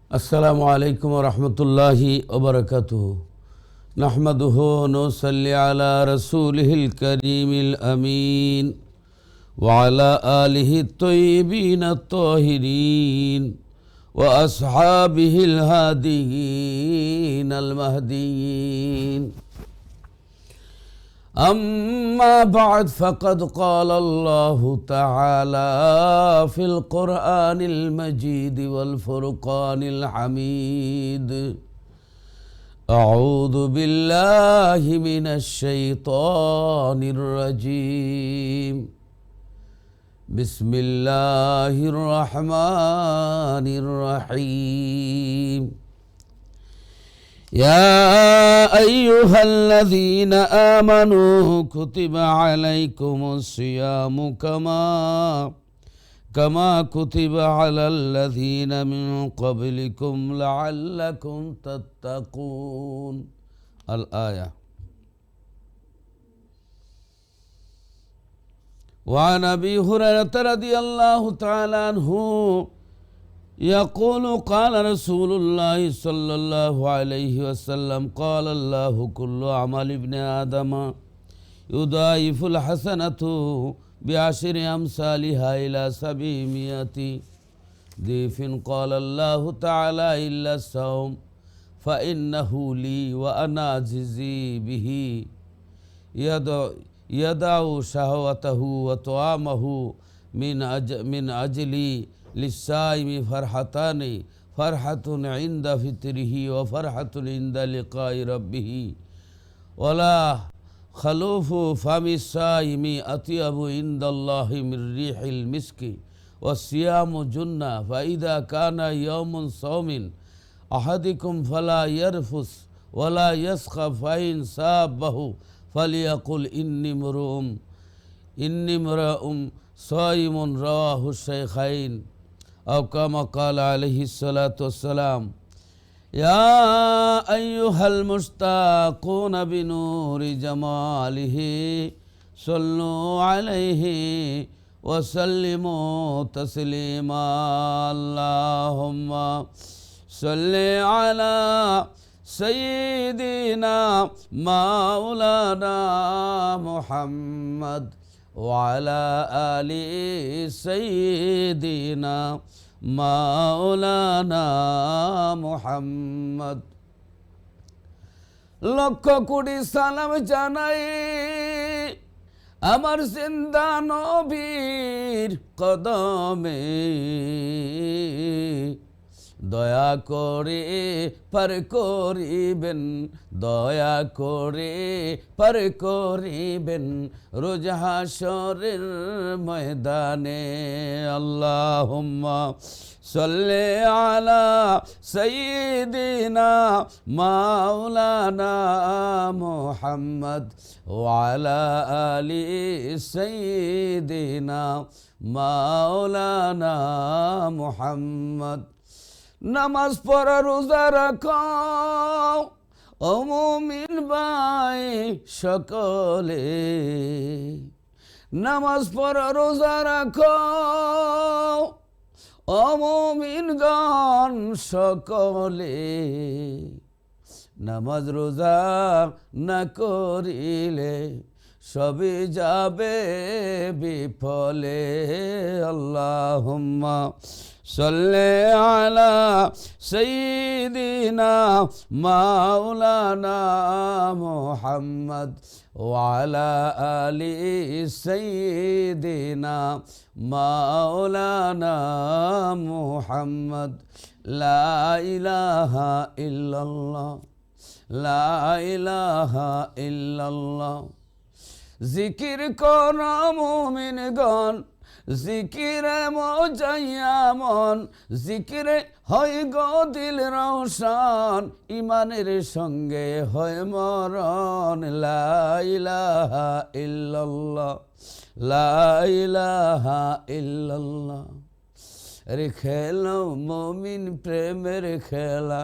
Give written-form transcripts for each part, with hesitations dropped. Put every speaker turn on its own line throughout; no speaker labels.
আসসালামু আলাইকুম ওয়া রাহমাতুল্লাহি ওয়া বারাকাতুহু। নাহমাদুহু ওয়া নুসাল্লি আলা রাসূলিহিল কারীমিল আমিন ওয়া আলা আলিহি আত-তাইয়িবিন আত-তাহিরিন ওয়া আসহাবিহিল হাদিয়িন আল মাহদিয়িন। أما بعد فقد قال الله تعالى في القرآن المجيد والفرقان الحميد: أعوذ بالله من الشيطان الرجيم. بسم الله الرحمن الرحيم. يا أيها الذين آمنوا كتب عليكم الصيام كما كتب على الذين من قبلكم لعلكم تتقون. الآية. وعن أبي هريرة رضي الله تعالى عنه يقول قال رسول الله صلى الله عليه وسلم: قال الله: كل عمل ابن آدم يضاعف الحسنة بعشر أمثالها إلى 700 ضعف. قال الله تعالى: إلا الصوم فإنه لي وأنا أجزي به. يدع شهوته وطعامه من أجلي للصائم فرحتان: فرحة عند فطره وفرحة عند لقاء ربه. ولا خلوف فم الصائم أطيب عند الله من ريح المسك. والصيام جنة، فإذا كان يوم صوم أحدكم فلا يرفث ولا يسخف، فإن سابه فليقل إني امرؤ صائم. رواه الشيخين. أو كما قال عليه الصلاة والسلام: يا أيها المشتاقون بنور جماله صلوا عليه وسلموا تسليما. اللهم صل على سيدنا مولانا محمد وعلى آل سيدنا মাওলানা মুহাম্মদ। লক্ষ কোটি সালাম জানাই আমার জিন্দা নবীর কদমে। দয়া করে পার করিবেন, দয়া করে পার করিবেন রোজ হাশরের ময়দানে। আল্লাহুম্মা সাল্লি আলা সাইয়্যিদিনা মাওলানা মুহাম্মদ ওয়া আলা আলি সাইয়্যিদিনা মাওলানা মুহাম্মদ। নামাজ পড়া রোজা রাখো ও মুমিন ভাই সকলে, নামাজ পড়া রোজা রাখো ও মুমিনগণ সকলে। নামাজ রোজা না করিলে সবই যাবে বিফলে। আল্লাহুম্মা সাল্লি আলা সাইয়্যিদিনা মাওলানা মুহাম্মদ ওয়া আলা আলি সাইয়্যিদিনা মাওলানা মুহাম্মদ। লা ইলাহা ইল্লাল্লাহ, লা ইলাহা ইল্লাল্লাহ। জিকির কর মুমিনগণ, জিকিরে মজাইয়া মন, জিকিরে হয় গো দিল রওশন, ইমানের সঙ্গে হয় মরণ। লা ইলাহা ইল্লাল্লাহ, লা ইলাহা ইল্লাল্লাহ। রে খেলো মুমিন প্রেমের খেলা,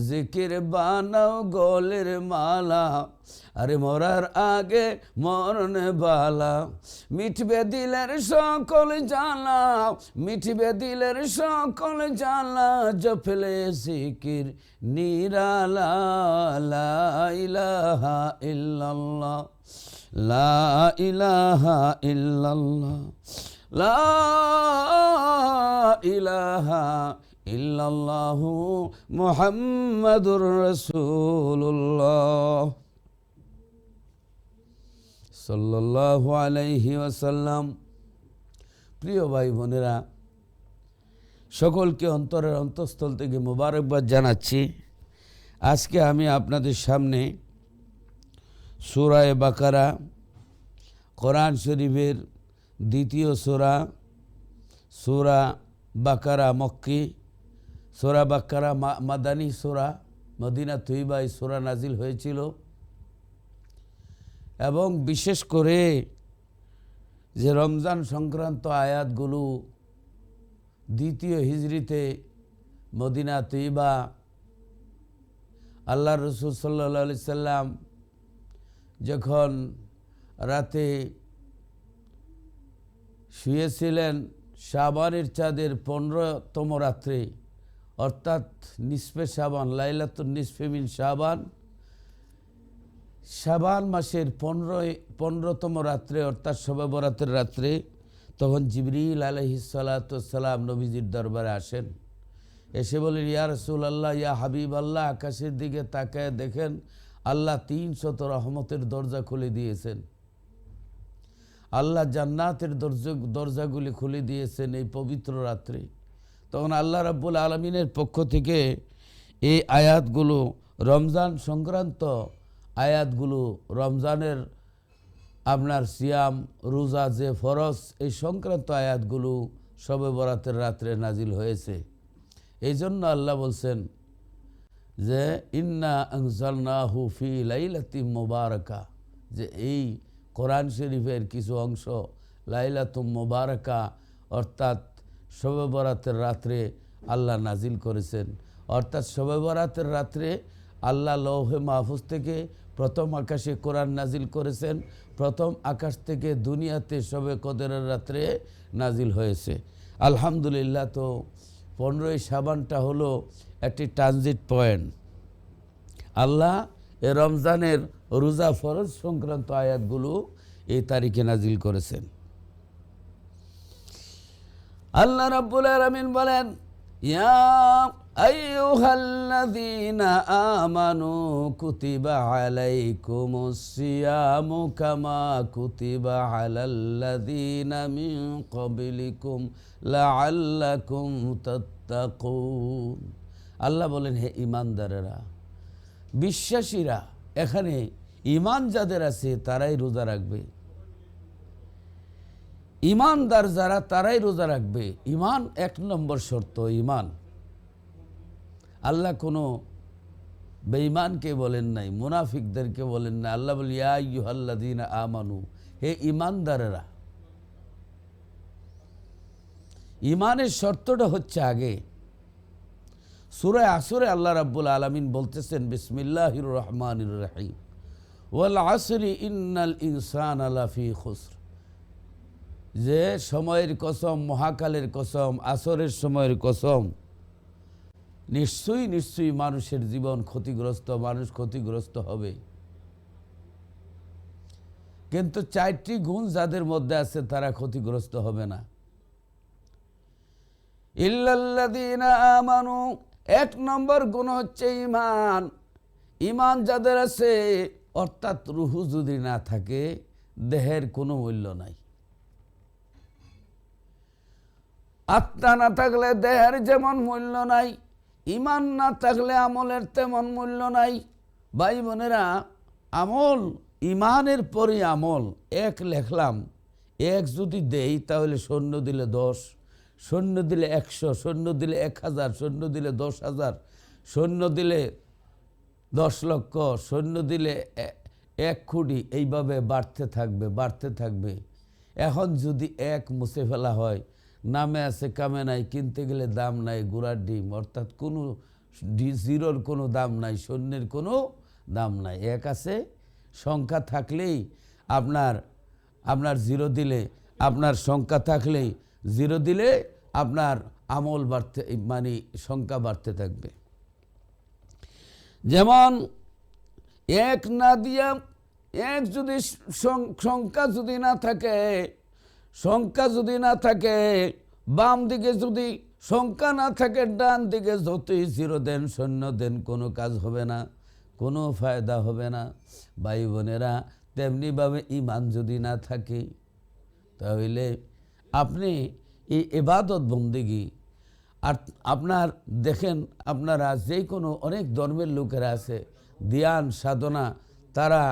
জিকির বানাও গলের মালা, আরে মরার আগে মরণ বালা, মিটবে দিলের সকল জ্বালা, মিটবে দিলের সকল জ্বালা, জপলে জিকির নিরালা, লা ইলাহা ইল্লাল্লাহ, লা ইলাহা ইল্লাল্লাহ, লা ইলাহা ইল্লাল্লাহু মুহাম্মাদুর রাসূলুল্লাহ সাল্লাল্লাহু আলাইহি ওয়াসাল্লাম। প্রিয় ভাই বোনেরা, সকলকে অন্তরের অন্তঃস্থল থেকে মোবারকবাদ জানাচ্ছি। আজকে আমি আপনাদের সামনে সূরা বাকারা, কোরআন শরীফের দ্বিতীয় সূরা, সূরা বাকারা মক্কি, সূরা বাকারা মাদানী সূরা, মদিনা তৈবায় সূরা নাজিল হয়েছিল এবং বিশেষ করে যে রমজান সংক্রান্ত আয়াতগুলো দ্বিতীয় হিজরিতে মদিনা তৈবা আল্লাহ রসুল সাল্লাল্লাহু আলাইহি সাল্লাম যখন রাতে শুয়েছিলেন শাবানের চাঁদের 15তম রাত্রে, অর্থাৎ নিসফে শাবান, লাইলাতুন নিসফে মিন শাবান, শাবান মাসের 15তম রাত্রে অর্থাৎ শবে বরাতের রাত্রে, তখন জিবরিল আলাইহিস সালাতু ওয়াস সালাম নবীজির দরবারে আসেন। এসে বলেন, ইয়া রাসূলুল্লাহ, ইয়া হাবিবাল্লাহ, আকাশের দিকে তাকায় দেখেন আল্লাহ 300 রহমতের দরজা খুলে দিয়েছেন, আল্লাহ জান্নাতের দরজাগুলি খুলে দিয়েছেন এই পবিত্র রাত্রে। তখন আল্লাহ রাব্বুল আলামিনের পক্ষ থেকে এই আয়াতগুলো, রমজান সংক্রান্ত আয়াতগুলো, রমজানের আপনার সিয়াম রোজা যে ফরজ, এই সংক্রান্ত আয়াতগুলো শবে বরাতের রাত্রে নাজিল হয়েছে। এই জন্য আল্লাহ বলছেন যে ইন্না আনজালনাহু ফি লাইলাতিন মুবারাকা, যে এই কোরআন শরীফের কিছু অংশ লাইলাতুম মুবারাকা অর্থাৎ শবে বরাতের রাত্রে আল্লাহ নাজিল করেছেন। অর্থাৎ শবে বরাতের রাত্রে আল্লাহ লৌহে মাহফুজ থেকে প্রথম আকাশে কোরআন নাজিল করেছেন, প্রথম আকাশ থেকে দুনিয়াতে শবে কদরের রাত্রে নাজিল হয়েছে। আলহামদুলিল্লাহ। তো 15ই শাবানটা হলো একটি ট্রানজিট পয়েন্ট। আল্লাহ এ রমজানের রোজা ফরজ সংক্রান্ত আয়াতগুলো এই তারিখে নাজিল করেছেন। আল্লাহ রাব্বুল আলামিন বলেন, ইয়া আইয়ুহাল্লাযীনা আমানু কুতিবা আলাইকুমুস সিয়ামু কামা কুতিবা আলাল্লাযীনা মিন ক্বাবলিকুম লাআল্লাকুম তাত্তাকুন। আল্লাহ বলেন, হে ঈমানদারেরা, বিশ্বাসীরা, এখানে ঈমান যাদের আছে তারাই রোজা রাখবে। ঈমানদার যারা তারাই রোজা রাখবে। ঈমান 1 নম্বর শর্ত, ঈমান। আল্লাহ কোনো বেঈমানকে বলেন নাই, মুনাফিকদেরকে বলেন না। আল্লাহ বলেন, ইয়া আইয়ুহাল্লাযীনা আমানু, হে ঈমানদারেরা। ঈমানের শর্তটা হচ্ছে আগে। সূরা আসরে আল্লাহ রাব্বুল আলামিন বলতেছেন, বিসমিল্লাহির রহমানির রহিম, ওয়াল আসরি ইন্নাল ইনসানা লাফি খুসর, যে সময়ের কসম, মহাকালের কসম, আসরের সময়ের কসম, নিশ্চয়ই মানুষের জীবন ক্ষতিগ্রস্ত, মানুষ ক্ষতিগ্রস্ত হবে। কিন্তু 4টি গুণ যাদের মধ্যে আছে তারা ক্ষতিগ্রস্ত হবে না। ইল্লাল্লাযীনা আমানু, 1 নম্বর গুণ হচ্ছে ঈমান। ঈমান যাদের আছে, অর্থাৎ রুহু যদি না থাকে দেহের কোনো মূল্য নাই। আত্মা না থাকলে দেহের যেমন মূল্য নাই, ঈমান না থাকলে আমলের তেমন মূল্য নাই। ভাই বোনেরা, আমল, ঈমানের পরে আমল। 1 লেখলাম, 1 যদি দেই তাহলে শূন্য দিলে 10, শূন্য দিলে 100, শূন্য দিলে 1000, শূন্য দিলে 10,000, শূন্য দিলে 10 লক্ষ, শূন্য দিলে 1 কোটি, এইভাবে বাড়তে থাকবে। এখন যদি 1 মুছে ফেলা হয়, নামে আছে কামে নাই, কিনতে গেলে দাম নাই, গুড়ার ডিম, অর্থাৎ কোনো জিরোর কোনো দাম নাই, শূন্যের কোনো দাম নাই। এক আছে, সংখ্যা থাকলেই আপনার জিরো দিলে, আপনার সংখ্যা থাকলেই জিরো দিলে আপনার আমল বাড়তে, মানে সংখ্যা বাড়তে থাকবে। যেমন এক না দিয়া, এক যদি সংখ্যা যদি না থাকে, সংখ্যা যদি না থাকে, বাম দিকে যদি সংখ্যা না থাকে, ডান দিকে যতই জিরো দেন, শূন্য দেন, কোনো কাজ হবে না, কোনো ফায়দা হবে না। ভাই বোনেরা, তেমনিভাবে ইমান যদি না থাকে, তাহলে আপনি এই ইবাদত বন্দেগী, আর আপনার দেখেন, আপনারা যে কোনো অনেক ধর্মের লোকেরা আছে, ধ্যান সাধনা, তারা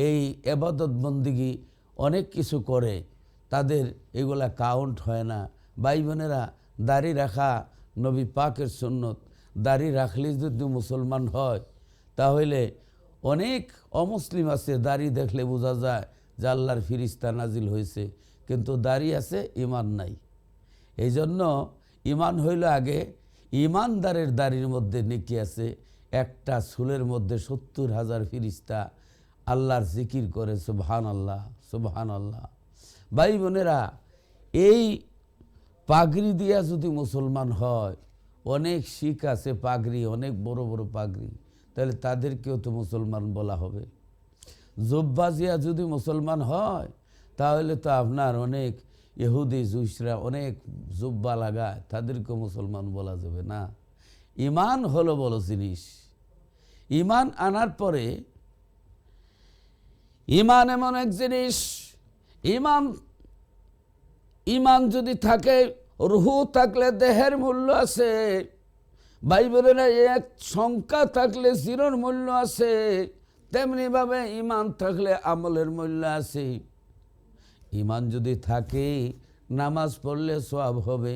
এই ইবাদত বন্দেগী অনেক কিছু করে, তাদের এগুলা কাউন্ট হয় না। ভাই বোনেরা, দাড়ি রাখা নবী পাকের সুন্নত, দাড়ি রাখলে যদি মুসলমান হয়, তাহলে অনেক অমুসলিম আছে, দাড়ি দেখলে বোঝা যায় যে আল্লাহর ফিরিস্তা নাজিল হয়েছে, কিন্তু দাড়ি আছে, ইমান নাই। এই জন্য ইমান হইল আগে। ইমানদারের দাড়ির মধ্যে নেকি আছে, একটা চুলের মধ্যে 70,000 ফিরিস্তা আল্লাহর জিকির করে, সুবহান আল্লাহ, সুবহান আল্লাহ। ভাই বোনেরা, এই পাগড়ি দিয়া যদি মুসলমান হয়, অনেক শিখ আছে পাগড়ি, অনেক বড় বড় পাগড়ি, তাহলে তাদেরকেও তো মুসলমান বলা হবে। জুব্বাজিয়া যদি মুসলমান হয়, তাহলে তো আপনার অনেক ইহুদি জুইসরা অনেক জুব্বা লাগায়, তাদেরকেও মুসলমান বলা যাবে না। ইমান হলো বড় জিনিস। ইমান আনার পরে, ইমান এমন এক জিনিস, ইমান যদি থাকে, রুহু থাকলে দেহের মূল্য আছে। ভাই বোনেরা, এক সংখ্যা থাকলে জিরোর মূল্য আছে, তেমনিভাবে ইমান থাকলে আমলের মূল্য আছে। ইমান যদি থাকে, নামাজ পড়লে সওয়াব হবে।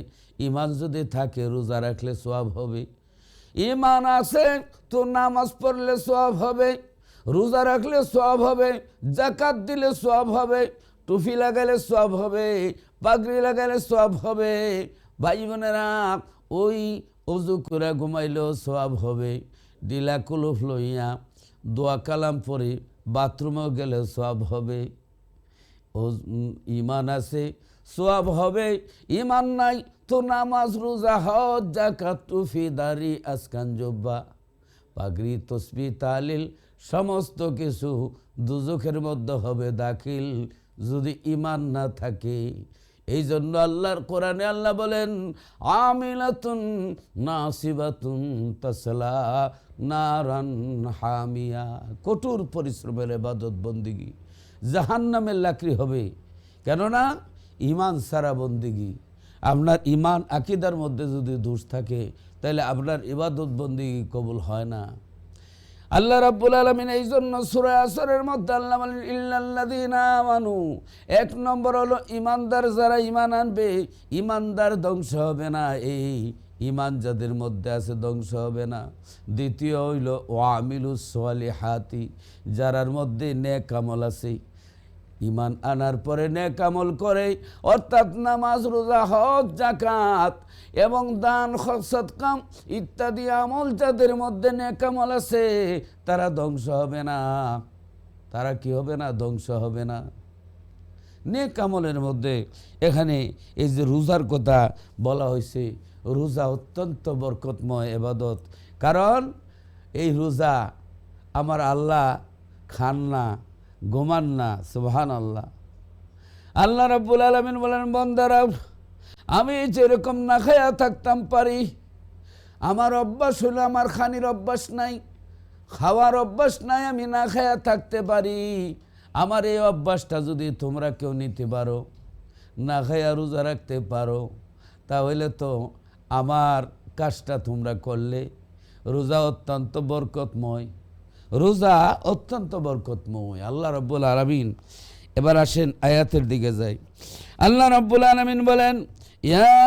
ইমান যদি থাকে, রোজা রাখলে সওয়াব হবে। ইমান আছে তো নামাজ পড়লে সওয়াব হবে, রোজা রাখলে সওয়াব হবে, যাকাত দিলে সওয়াব হবে, টুপি লাগালে সওয়াব হবে, পাগড়ি লাগালে সওয়াব হবে। ভাই বোনেরা, ওই অজু করে ঘুমাইলেও সওয়াব হবে, ডিলা কুলুফ লইয়া দোয়া কালাম পড়ে বাথরুমেও গেলে সওয়াব হবে। ও ইমান আছে, সওয়াব হবে। ইমান নাই তো নামাজ, রোজা, হজ, যাকাত, টুপি, দাড়ি, আসকান, জুব্বা, পাগড়ি, তসবিহ, তাহলিল, সমস্ত কিছু দুজখের মধ্যে হবে দাখিল, যদি ইমান না থাকে। এই জন্য আল্লাহর কোরআনে আল্লাহ বলেন, আমিলাতুন নাসিবাতুন তাসলা নারান হামিয়া, কঠোর পরিশ্রমের ইবাদত বন্দেগী, জাহান্নামের লাকড়ি হবে। কেননা ইমান সারা বন্দেগী, আপনার ইমান আকীদার মধ্যে যদি দোষ থাকে, তাহলে আপনার ইবাদত বন্দেগী কবুল হয় না। আল্লাহ রাব্বুল আলামিন এই জন্য সূরা আসরের মধ্যে আল্লাহ বলেন, ইল্লাল্লাযীনা আমানু, এক নম্বর হলো ইমানদার, যারা ইমান আনবে, ইমানদার ধ্বংস হবে না, এই ইমান যাদের মধ্যে আছে ধ্বংস হবে না। দ্বিতীয় হইল ওয়ামিলুস সালিহাতি, যারার মধ্যে নেক আমল আছে, ইমান আনার পরে নেক আমল করে, অর্থাৎ নামাজ, রোজা, হজ, যাকাত এবং দান, সদকা ইত্যাদি আমল যাদের মধ্যে নেক আমল আছে, তারা ধ্বংস হবে না। তারা কি হবে না? ধ্বংস হবে না। নেক আমলের মধ্যে এখানে এই যে রোজার কথা বলা হয়েছে, রোজা অত্যন্ত বরকতময় ইবাদত। কারণ এই রোজা আমার আল্লাহ খান না, ঘুমান না, সুবহানাল্লাহ। আল্লাহ রাব্বুল আলামিন বলেন, বান্দারা, আমি যেরকম না খায়া থাকতাম পারি, আমার অভ্যাস হলো, আমার খানির অভ্যাস নাই, খাওয়ার অভ্যাস নাই, আমি না খায়া থাকতে পারি। আমার এই অভ্যাসটা যদি তোমরা কেউ নিতে পারো, না খায়া রোজা রাখতে পারো, তাহলে তো আমার কাজটা তোমরা করলে। রোজা অত্যন্ত বরকতময়, রোজা অত্যন্ত বরকতময়। আল্লাহ রাব্বুল আলামিন, এবার আসেন আয়াতের দিকে যাই। আল্লাহ রাব্বুল আলামিন বলেন, ইয়া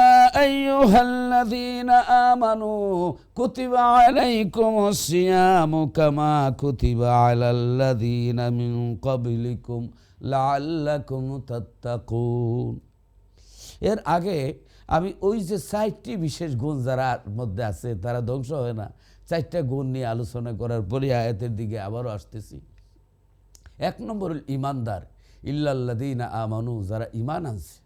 আইয়ুহাল্লাযীনা আমানু কুতিবা আলাইকুমুস সিয়ামু কামা কুতিবা আলাল্লাযীনা মিন ক্বাবলিকুম লাআল্লাকুম তাত্তাকুন। এর আগে আমি ওই যে 60টি বিশেষ গুণ যারা মধ্যে আছে, তারা ধ্বংস হয় না, চারটা গুণ নিয়ে আলোচনা করার পরে আয়াতের দিকে আবারও আসতেছি। 1 নম্বর ইমানদার, ইল্লাল্লাযীনা আমানু, যারা ইমান আনছে।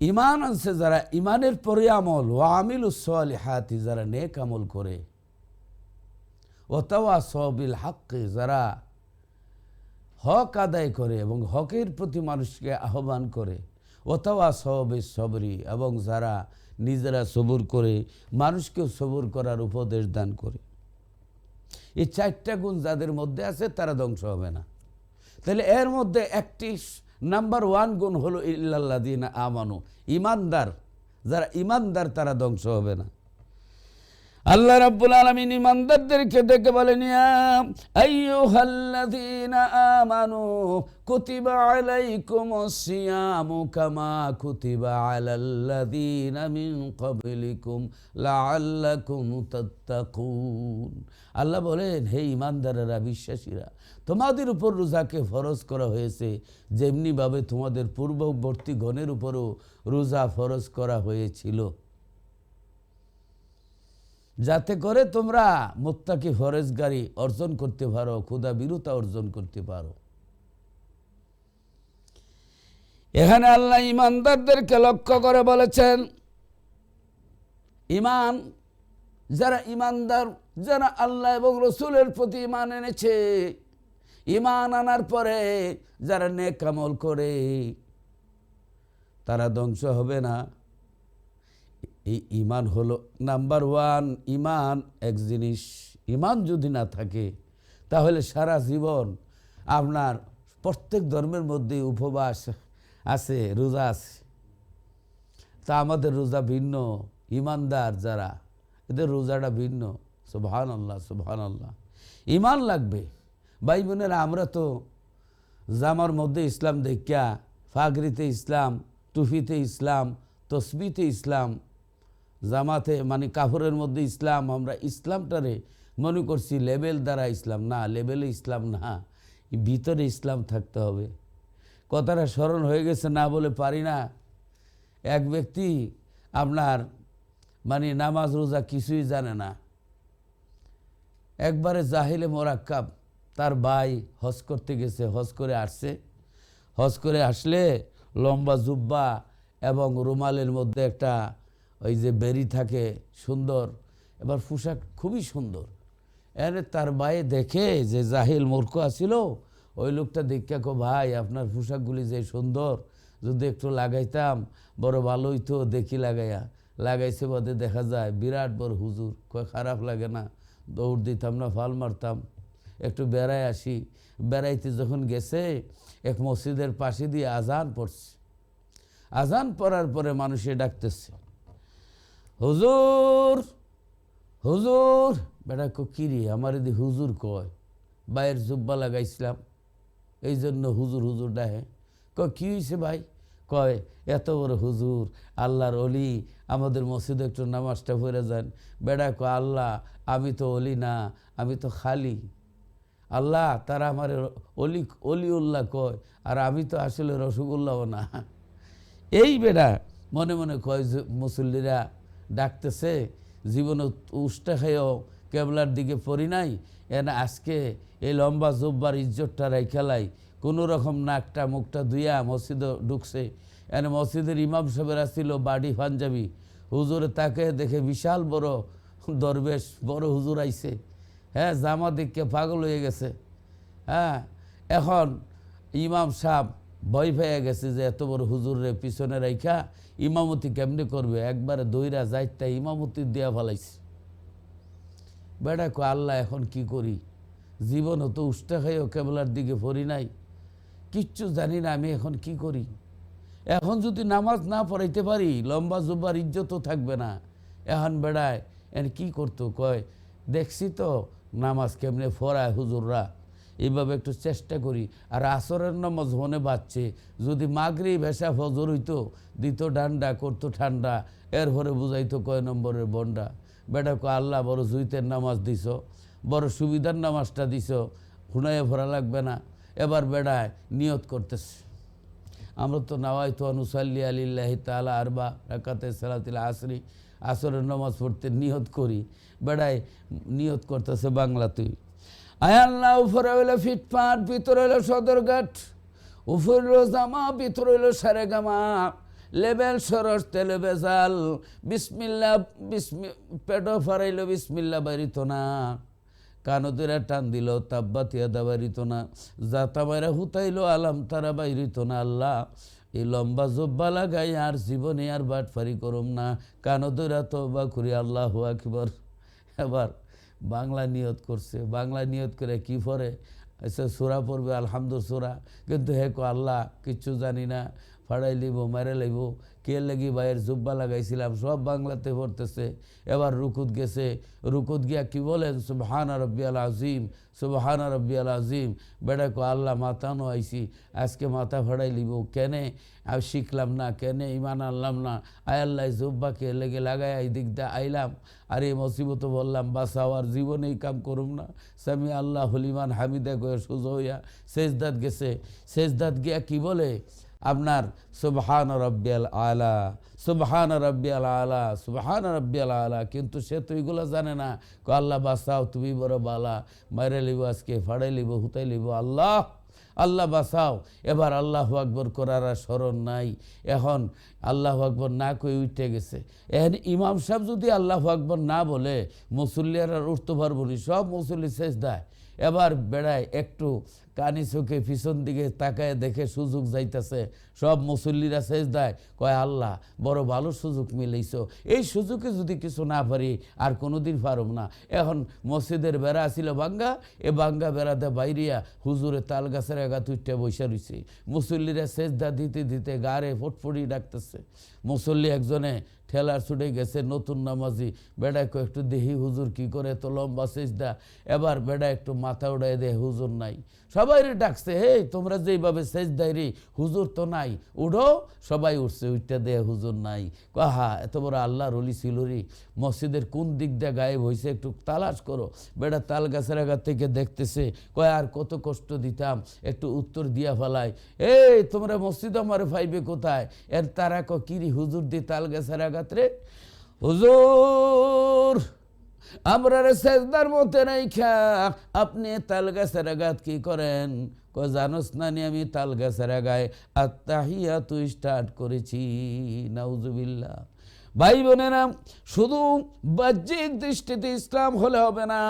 ইমান আনছে যারা, ইমানের পরে আমল, ওয়া আমিলুস সালিহাতি, যারা নেক আমল করে, ওয়া তাওয়াসাউ বিল হাক্কি, যারা হক আদায় করে এবং হকের প্রতি মানুষকে আহ্বান করে, ওয়া তাওয়াসাউ বিস সবরি, এবং যারা নিজেরা সবুর করে মানুষকেও সবুর করার উপদেশ দান করে। এই 4টা গুণ যাদের মধ্যে আছে তারা ধ্বংস হবে না। তাহলে এর মধ্যে একটি নাম্বার 1 গুণ হলো ইল্লাল্লাযীনা আমানু, ইমানদার। যারা ইমানদার তারা ধ্বংস হবে না। আল্লাহ রাব্বুল আলামিন ইমানদারদেরকে ডেকে বলেন, ইয়া আইয়ুহাল্লাযীনা আমানু কুতিবা আলাইকুমুস সিয়ামু কামা কুতিবা আলাল্লাযীনা মিন ক্বাবলিকুম লাআল্লাকুম তাত্তাকুন। আল্লাহ বলেন, হে ইমানদারেরা, বিশ্বাসীরা, তোমাদের উপর রোজাকে ফরজ করা হয়েছে যেমনিভাবে তোমাদের পূর্ববর্তী গণের উপরও রোজা ফরজ করা হয়েছিল, যাতে করে তোমরা মুত্তাকি ফরজগারি অর্জন করতে পারো, ক্ষুধা বিরতা অর্জন করতে পারো। এখানে আল্লাহ ইমানদারদেরকে লক্ষ্য করে বলেছেন, ইমান, যারা ইমানদার, যারা আল্লাহ এবং রসুলের প্রতি ইমান এনেছে, ইমান আনার পরে যারা নেক আমল করে, তারা ধ্বংস হবে না। এই ইমান হলো নাম্বার 1। ইমান এক জিনিস, ইমান যদি না থাকে তাহলে সারা জীবন আপনার প্রত্যেক ধর্মের মধ্যে উপবাস আছে, রোজা আছে। তা আমাদের রোজা ভিন্ন, ইমানদার যারা, এদের রোজাটা ভিন্ন। সুবহানাল্লাহ, সুবহানাল্লাহ। ইমান লাগবে ভাই বোনেরা। আমরা তো জামার মধ্যে ইসলাম দেখা, ফাগরিতে ইসলাম, টুফিতে ইসলাম, তসবিতে ইসলাম, জামাতে মানে কাফরের মধ্যে ইসলাম, আমরা ইসলামটারে মনে করছি লেবেল দ্বারা ইসলাম। না, লেবেলে ইসলাম না, ভিতরে ইসলাম থাকতে হবে। কথাটা স্মরণ হয়ে গেছে, না বলে পারি না। এক ব্যক্তি আপনার মানে নামাজ রোজা কিছুই জানে না, একবারে জাহিলে মোরাক্কাব। তার ভাই হজ করতে গেছে, হজ করে আসছে। হজ করে আসলে লম্বা জুব্বা এবং রুমালের মধ্যে একটা ওই যে বেরি থাকে সুন্দর, এবার পোশাক খুবই সুন্দর। এনে তার ভাই দেখে যে জাহিল মূর্খ আছিল, ওই লোকটা দেখে কো, ভাই আপনার পোশাকগুলি যে সুন্দর, যদি একটু লাগাইতাম বড় ভালো হইতো। দেখি লাগাইছে বাদে দেখা যায় বিরাট বড় হুজুর। কয় খারাপ লাগে না, দৌড় দিতাম না, ফাল মারতাম, একটু বেড়ায় আসি। বেড়াইতে যখন গেছে, এক মসজিদের পাশে দিয়ে আজান পড়ছে। আজান পড়ার পরে মানুষে ডাকতেছে, হুজুর হুজুর। বেটা কিরি আমার এদি হুজুর কয়, বাইয়ের জুব্বা লাগাইছিলাম এই জন্য হুজুর হুজুর ডাহে। কয় কী হয়েছে ভাই? কয় এত বড় হুজুর, আল্লাহর অলি, আমাদের মসজিদে একটু নামাজটা পড়ে যান। বেটা কয়, আল্লাহ আমি তো অলি না, আমি তো খালি। আল্লাহ তারা আমার অলিউল্লাহ কয়, আর আমি তো আসলে রসগোল্লাও না। এই বেটা মনে মনে কয় যে মুসল্লিরা ডাকতেছে, জীবনে উষ্টা খেয়েও কেবলার দিকে পড়ি নাই, এনে আজকে এই লম্বা জুব্বার ইজ্জতটা রাইখালাই, কোনো রকম নাকটা মুখটা ধুইয়া মসজিদে ঢুকছে। এনে মসজিদের ইমাম সাহেবেরা ছিল বাড়ি পাঞ্জাবি, হুজুরে তাকে দেখে বিশাল বড় দরবেশ, বড় হুজুর আইছে। হ্যাঁ, জামা দেখে পাগল হয়ে গেছে। হ্যাঁ, এখন ইমাম সাহেব ভয় পেয়ে গেছে যে এত বড় হুজুরের পিছনে রাইখা ইমামতি কেমনে করবে, একবারে দইরা যাইতে ইমামতি দেওয়া ফেলাইছে। বেটা কো, আল্লাহ এখন কি করি, জীবনও তো উষ্টা খাইও কেবলার দিকে পড়ি নাই, কিচ্ছু জানি না, আমি এখন কি করি? এখন যদি নামাজ না পড়াইতে পারি, লম্বা জুব্বার ইজ্জতও থাকবে না। এখন বেড়ায় এন কি করতো? কয় দেখছি তো নামাজ কেমনে পড়ায় হুজুররা, এইভাবে একটু চেষ্টা করি। আর আসরের নামাজ মনে বাঁচছে, যদি মাগরিব ভেসা ফজর হইতো, দিত ডান্ডা, করতো ঠান্ডা, এরপরে বুঝাইতো কয় নম্বরের বন্ডা। বেটা কয়, আল্লাহ বড় জুইতের নামাজ দিছ, বড় সুবিধার নামাজটা দিছ, হুনাইয়ে ভরা লাগবে না। এবার বেড়ায় নিয়ত করতেছে, আমরা তো নাওয়াইতু আনুসাল্লি আলিল্লাহি তাআলা আরবা রাকাতে সালাতিল আসরি, আসরের নামাজ পড়তে নিয়ত করি, বেড়ায় নিয়ত করতেছে বাংলাতেই। আয় আল্লাহ, উপরে হইলো ফিটফাট, ভিতরে হইলো সদরঘাট, উপরে হইলো জামা, ভিতরে হইলো সারেগামা, লেবেল সরস তেলে বেজাল, বিসমিল্লা পেটও ফারাইলো বিসমিল্লা বাড়িত না, কানদুরা টান দিল তাব্বাতিয়া দাবারিত না, জাতা মায়েরা হুতাইলো আলাম তারা বাইরিত না। আল্লাহ, এই লম্বা জব্বা লাগাই আর জীবনে আর বাটফারি করুম না, কানদুরা তওবা করি, আল্লাহু আকবার। এবার বাংলা নিয়ত করছে, বাংলা নিয়ত করে কি পড়ে? আচ্ছা সূরা পড়বে আলহামদুল সূরা, কিন্তু হে কো আল্লাহ কিচ্ছু জানি না, ফাড়াই লিব, মেরে লইব, কে লাগি ভাইয়ের জুব্বা লাগাইছিলাম, সব বাংলাতে পড়তেছে। এবার রুকুত গেছে, রুকুত গিয়া কি বলেন? সুবহানা রাব্বিয়াল আযীম, সুবহানা রাব্বিয়াল আযীম। বেড়া কো আল্লাহ মাথা আইছি, আজকে মাথা ফাড়াই লিব, কেনে আর শিখলাম না, কেনে ইমান আনলাম না, আয় আল্লাহ জুব্বাকে লেগে লাগাই এই দিক দিয়ে আইলাম, আর এই মুসিবত বললাম বাঁচাও, আর জীবনেই কাম করুম না। সামি আল্লাহ হলিমান হামিদা কয়ে সোজা হইয়া সেজদাত গেছে, সেজদাত গিয়া কি বলে? আপনার সুবহান রাব্বিয়াল আলা, সুবহান রাব্বিয়াল আলা, সুবহান রাব্বিয়াল আলা। কিন্তু সে তো এগুলো জানে না। আল্লাহ বাঁচাও, তুমি বড় বালা, মাইরে লিব আজকে, ফাড়াই লিব, হুতাই লিব, আল্লাহ আল্লাহ বাঁচাও। এবার আল্লাহু আকবর করার আর স্মরণ নাই। এখন আল্লাহু আকবর না কই উঠে গেছে। এখন ইমাম সাহেব যদি আল্লাহু আকবর না বলে, মুসল্লিয়ার আর উঠতে পারবো না, সব মুসল্লি সেজদায়। এবার বেড়ায় একটু কানি চোখে পিছন দিকে তাকায় দেখে সুযোগ যাইতেছে, সব মুসল্লিরা সেজদায়, কয় আল্লাহ বড় ভালো সুযোগ মিলেছ, এই সুযোগে যদি কিছু না পারি আর কোনোদিন পারব না। এখন মসজিদের বেড়া ছিল ভাঙ্গা, এ ভাঙ্গা বেড়াতে বাইরিয়া হুজুরে তাল গাছের আঘাত উঠে বসে রয়েছে, মুসল্লিরা সেজদা দিতে দিতে গাড়ে ফটফটি ডাকতেছে। মুসল্লি একজনে ঠেলার ছুটে গেছে, নতুন নামাজি, বেড়া একটু দেহি হুজুর কি করে, তো লম্বা সেজদা। এবার বেড়া একটু মাথা উড়াই দেয়, হুজুর নাই। সবাই ডাকছে, হে তোমরা যেইভাবে সেজদায় রে, হুজুর তো নাই, উঠো। সবাই উঠছে, উঠতে দেয়, হুজুর নাই। কাহা এত বড় আল্লাহর ওলি ছিল রে, মসজিদের কোন দিক দিয়ে গায়েব হয়েছে একটু তালাশ করো। বেড়া তাল গাছের আঘাত থেকে দেখতেছে, কয় আর কত কষ্ট দিতাম, একটু উত্তর দিয়া ফেলায়, এই তোমরা মসজিদ আমার ফাইবে কোথায়? এর তারা কিরি হুজুর দি তাল গাছের আঘাত রে, হুজুর আমরা সেজদার মধ্যে নাই খা, আপনি তাল গাছের আঘাত কি করেন? জানোস না নি আমি তাল গাছের আগায় আত্তাহিয়াতু স্টার্ট করেছি। নাউজুবিল্লাহ। ভাই বোনেরা, শুধু বাহ্যিক দৃষ্টিতে ইসলাম হলে হবে না,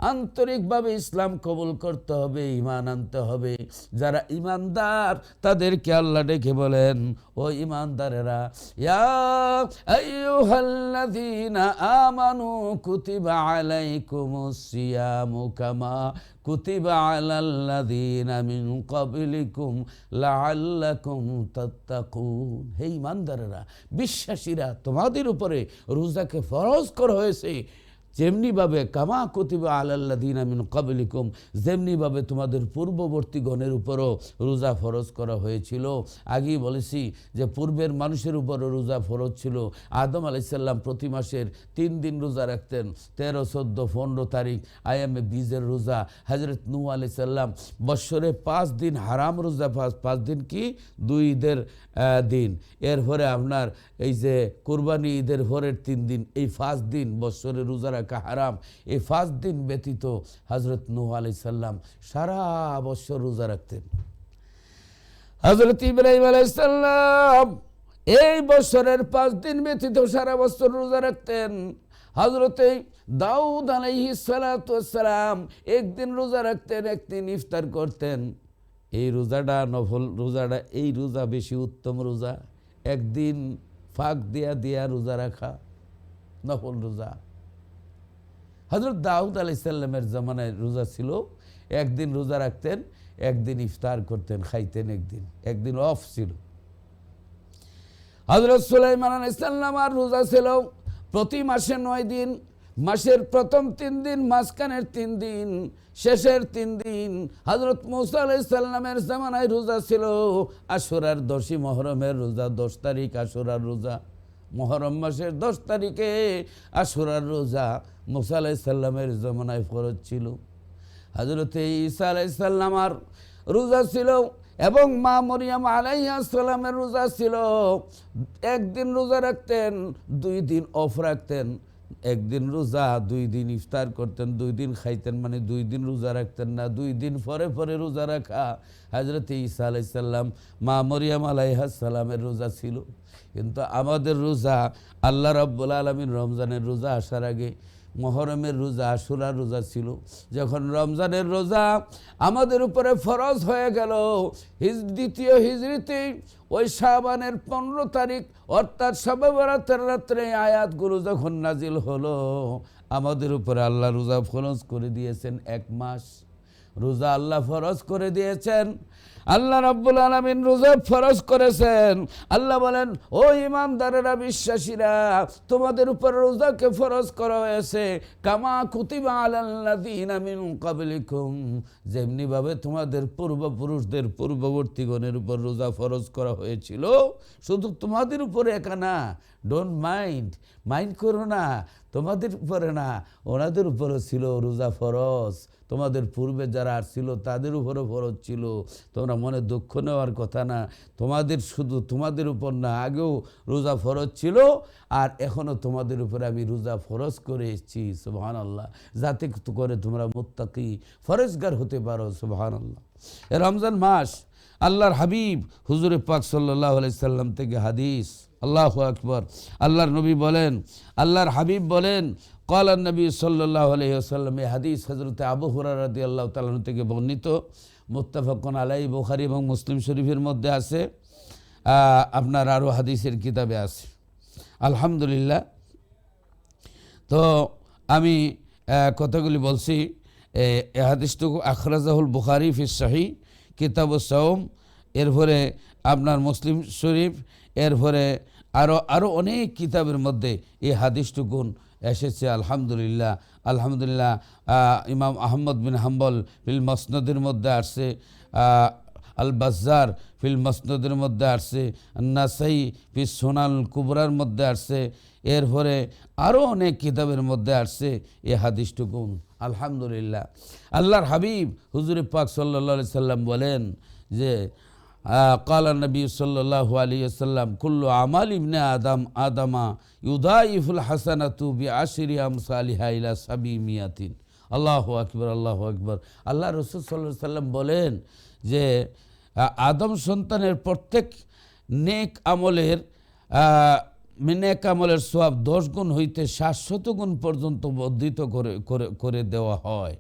আন্তরিকভাবে ইসলাম কবুল করতে হবে, ঈমান আনতে হবে। যারা ঈমানদার তাদেরকে আল্লাহ ডেকে বলেন, ও ঈমানদারেরা, ইয়া আইয়ুহাল্লাযীনা আমানু কুতিবা আলাইকুমুস সিয়ামু কামা কুতিবা আলাল্লাযীনা মিন ক্বাবলিকুম লাআল্লাকুম তাত্তাকুন। হে ঈমানদারেরা, বিশ্বাসীরা, তোমাদের উপরে রোজাকে ফরজ করা হয়েছে, যেমনিভাবে কামা কুতিবা আলাল্লাযীনা মিন ক্বাবলিকুম, যেমনিভাবে তোমাদের পূর্ববর্তী গণের উপরও রোজা ফরজ করা হয়েছিল। আগেই বলেছি যে পূর্বের মানুষের উপরও রোজা ফরজ ছিল। আদম আলাইহিস সালাম প্রতি মাসের 3 দিন রোজা রাখতেন, 13, 14, 15 তারিখ আয়ামে বীজের রোজা। হযরত নূহ আলাইহিস সালাম বৎসরে 5 দিন হারাম রোজা, 5 দিন কি 2 ঈদের দিন, এরপরে আপনার এই যে কুরবানি ঈদের পরের 3 দিন, এই 5 দিন বৎসরে রোজা রাখা হারাম। এই 5 দিন ব্যতীত হযরত নূহ আলাইহিস সালাম সারা বছর রোজা রাখতেন। হযরত ইব্রাহিম আলাইহিস সালাম এই বছরের 5 দিন ব্যতীত সারা বছর রোজা রাখতেন। হযরত দাউদ আলাইহিস সালাতু ওয়াস সালাম একদিন রোজা রাখতেন, একদিন ইফতার করতেন। এই রোজাটা নফল রোজাটা, এই রোজা বেশি উত্তম রোজা। একদিন ফাঁক দিয়া রোজা রাখা নফল রোজা। হযরত দাউদ আলাইহিস সালামের জামানায় রোজা ছিল, একদিন রোজা রাখতেন, একদিন ইফতার করতেন, খাইতেন, একদিন অফ ছিল। হযরত সুলাইমান আলাইহিস সালামের রোজা ছিল প্রতি মাসে 9 দিন, মাসের প্রথম 3 দিন, মাঝখানের 3 দিন, শেষের 3 দিন। হযরত মূসা আলাইহিস সালামের জামানায় রোজা ছিল আশুরার 10ই মুহররমের রোজা, 10 তারিখ আশুরার রোজা, মুহররম মাসের 10 তারিখে আশুরার রোজা মূসা আলাইহিস সালামের জামানায় ফরজ ছিল। হযরত ঈসা আলাইহিস সালামের রোজা ছিল এবং মা মরিয়ম আলাইহিস সালামের রোজা ছিল, একদিন রোজা রাখতেন, 2 দিন অফ রাখতেন। একদিন রোজা, 2 দিন ইফতার করতেন, 2 দিন খাইতেন, মানে 2 দিন রোজা রাখতেন না, 2 দিন পরে পরে রোজা রাখা হযরত ঈসা আলাইহিস সালাম, মা মরিয়ম আলাইহিস সালামের রোজা ছিল। কিন্তু আমাদের রোজা, আল্লাহ রাব্বুল আলামিন রমজানের রোজা আসার আগে মুহররমের রোজা, আশুরার রোজা ছিল। যখন রমজানের রোজা আমাদের উপরে ফরজ হয়ে গেল, দ্বিতীয় হিজরিতে ওই শাবানের 15 তারিখ অর্থাৎ শবে বরাতের রাত্রে আয়াতগুলো যখন নাজিল হলো, আমাদের উপরে আল্লাহ রোজা ফরজ করে দিয়েছেন। 1 মাস রোজা আল্লাহ ফরজ করে দিয়েছেন। আল্লাহ রাব্বুল আলামিন রোজা ফরজ করেছেন। আল্লাহ বলেন, ও ঈমানদারেরা, বিশ্বাসীরা, তোমাদের উপর রোজাকে ফরজ করা হয়েছে কামা কুতিবা আলাল্লাযীনা মিন ক্বাবলিকুম, যেমনি ভাবে তোমাদের পূর্বপুরুষদের, পূর্ববর্তীগণের উপর রোজা ফরজ করা হয়েছিল। শুধু তোমাদের উপরে একা না, ডোন্ট মাইন্ড করো না, তোমাদের উপরে না, ওনাদের উপরও ছিল রোজা ফরজ। তোমাদের পূর্বে যারা ছিল তাদের উপরও ফরজ ছিল। তোমরা মনে দুঃখ নেওয়ার কথা না, শুধু তোমাদের উপর না, আগেও রোজা ফরজ ছিল, আর এখনও তোমাদের উপরে আমি রোজা ফরজ করে এসেছি। সুবহানাল্লাহ, যাতে করে তোমরা মুত্তাকি, ফরজগার হতে পারো। সুবহানাল্লাহ। রমজান মাস, আল্লাহর হাবিব হুজুর পাক সাল্লাল্লাহু আলাইহি সাল্লাম থেকে হাদিস, আল্লাহু আকবার। আল্লাহর নবী বলেন, আল্লাহর হাবিব বলেন, ক্বালা নবী সাল্লাল্লাহু আলাইহি ওয়াসাল্লাম, এই হাদিস হযরত আবু হুরায়রা রাদিয়াল্লাহু তাআলা আনহু থেকে বর্ণিত, মুত্তাফাকুন আলাইহি, বুখারী এবং মুসলিম শরীফের মধ্যে আছে, আপনার আরও হাদিসের কিতাবে আছে। আলহামদুলিল্লাহ। তো আমি কথাগুলি বলছি। এই হাদিসটুকু আখরাজাহুল বুখারী ফি সহিহ কিতাবুস সাওম, এরপরে আপনার মুসলিম শরীফ, এরপরে আরও অনেক কিতাবের মধ্যে এই হাদিসটুকুন এসেছে। আলহামদুলিল্লাহ, আলহামদুলিল্লাহ। ইমাম আহমদ বিন হাম্বল ফিল মসনদের মধ্যে আসছে, আল বাজ্জার ফিল মসনদের মধ্যে আসছে, নাসাই ফি সুনান কুবরার মধ্যে আসছে, এরপরে আরও অনেক কিতাবের মধ্যে আসছে এই হাদিসটুকুন। আলহামদুলিল্লাহ। আল্লাহর হাবিব হুজুর পাক সাল্লাল্লাহু আলাইহি সাল্লাম বলেন যে, ক্বালা নবী সাল্লাল্লাহু আলাইহি ওয়াসাল্লাম, কুল্লু আমাল ইবনে আদামা ইউদাইফুল হাসানাতু বিআশরি আমসালিহা ইলা 700। আল্লাহু আকবার, আল্লাহু আকবার। আল্লাহ রাসূল সাল্লাল্লাহু আলাইহি সাল্লাম বলেন যে, আদম সন্তানের প্রত্যেক নেক আমলের সওয়াব 10 গুণ হইতে 700 গুণ পর্যন্ত বর্ধিত করে দেওয়া হয়।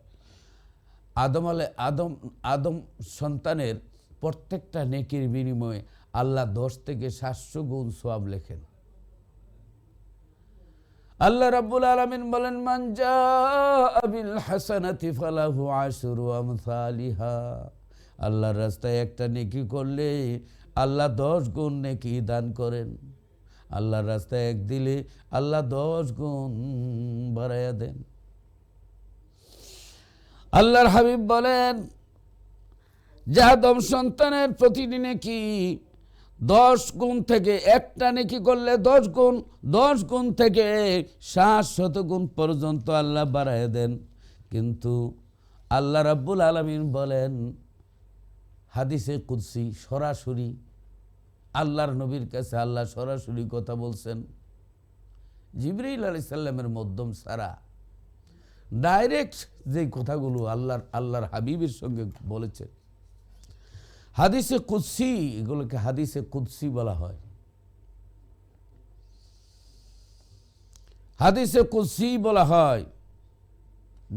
আদম সন্তানের প্রত্যেকটা নেকির বিনিময়ে আল্লাহ 10 থেকে 700 গুণ সওয়াব লেখেন। আল্লাহ রাব্বুল আলামিন বলেন, মান জাআ বিল হাসানাতি ফালাহু আশরু আমসালিহা। আল্লাহর রাস্তায় একটা নেকি করলে আল্লাহ 10 গুণ নেকি দান করেন। আল্লাহর রাস্তায় এক দিলে আল্লাহ 10 গুণ বাড়ায়া দেন। আল্লাহর হাবিব বলেন যে, আদম সন্তানের প্রতিদিন নেকি 10 গুণ থেকে, একটা নেকি করলে 10 গুণ, 10 গুণ থেকে 700 গুণ পর্যন্ত আল্লাহ বাড়ায় দেন। কিন্তু আল্লাহ রাব্বুল আলামিন বলেন হাদিসে কুদসি, সরাসরি আল্লাহর নবীর কাছে আল্লাহ সরাসরি কথা বলছেন, জিবরাইল আলাইহিস সালামের মাধ্যম ছাড়া ডাইরেক্ট যে কথাগুলো আল্লাহর হাবিবের সঙ্গে বলেছেন, হাদিসে কুদসি, এগুলোকে হাদিসে কুদসি বলা হয়। হাদিসে কুদসি বলা হয়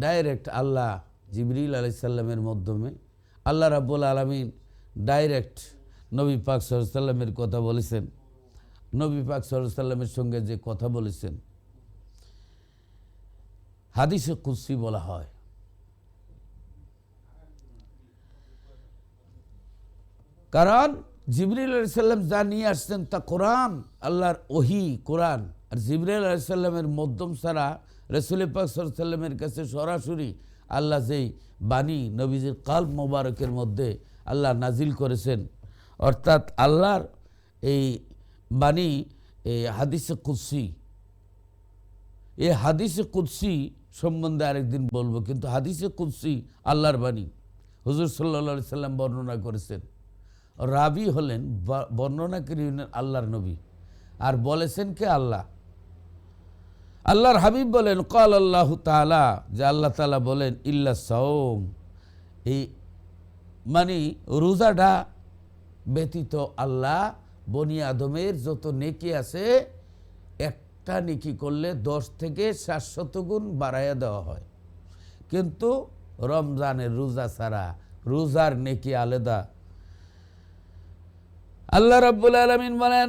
ডাইরেক্ট আল্লাহ জিবরিল আলাইহিস সালামের মাধ্যমে আল্লাহ রাব্বুল আলামিন ডাইরেক্ট নবী পাক সাল্লাল্লাহু আলাইহি সাল্লামের কথা বলেছেন। নবী পাক সাল্লাল্লাহু আলাইহি সাল্লামের সঙ্গে যে কথা বলেছেন হাদিসে কুদসি বলা হয়। কারণ জিবরিল আলাইহিস সালাম যা নিয়ে আসছেন তা কোরআন, আল্লাহর ওহী কোরআন। আর জিবরিল আলাইহিস সালামের মাধ্যম ছাড়া রাসূল পাক সাল্লাল্লাহু আলাইহি সাল্লামের কাছে সরাসরি আল্লাহ যেই বাণী নবীজির কলব মোবারকের মধ্যে আল্লাহ নাজিল করেছেন, অর্থাৎ আল্লাহর এই বাণী, এই হাদিসে কুদসি, এই হাদিসে কুদসি সম্বন্ধে আরেকদিন বলবো। কিন্তু হাদিসে কুদসি আল্লাহর বাণী হুজুর সাল্লাল্লাহু আলাইহি সাল্লাম বর্ণনা করেছেন। রাবি হলেন, বর্ণনাকারী হলেন আল্লাহর নবী, আর বলেছেন কে? আল্লাহ। আল্লাহর হাবিব বলেন ক্বাল আল্লাহু তাআলা, যে আল্লাহ তাআলা বলেন ইল্লা সাওম, এই মানে রোজাটা ব্যতীত আল্লাহ বনি আদমের যত নেকি আছে একটা নেকি করলে 10 থেকে 700 গুণ বাড়াইয়া দেওয়া হয়। কিন্তু রমজানের রোজা ছাড়া রোজার নেকি আলাদা। আল্লাহ রাব্বুল আলামিন বলেন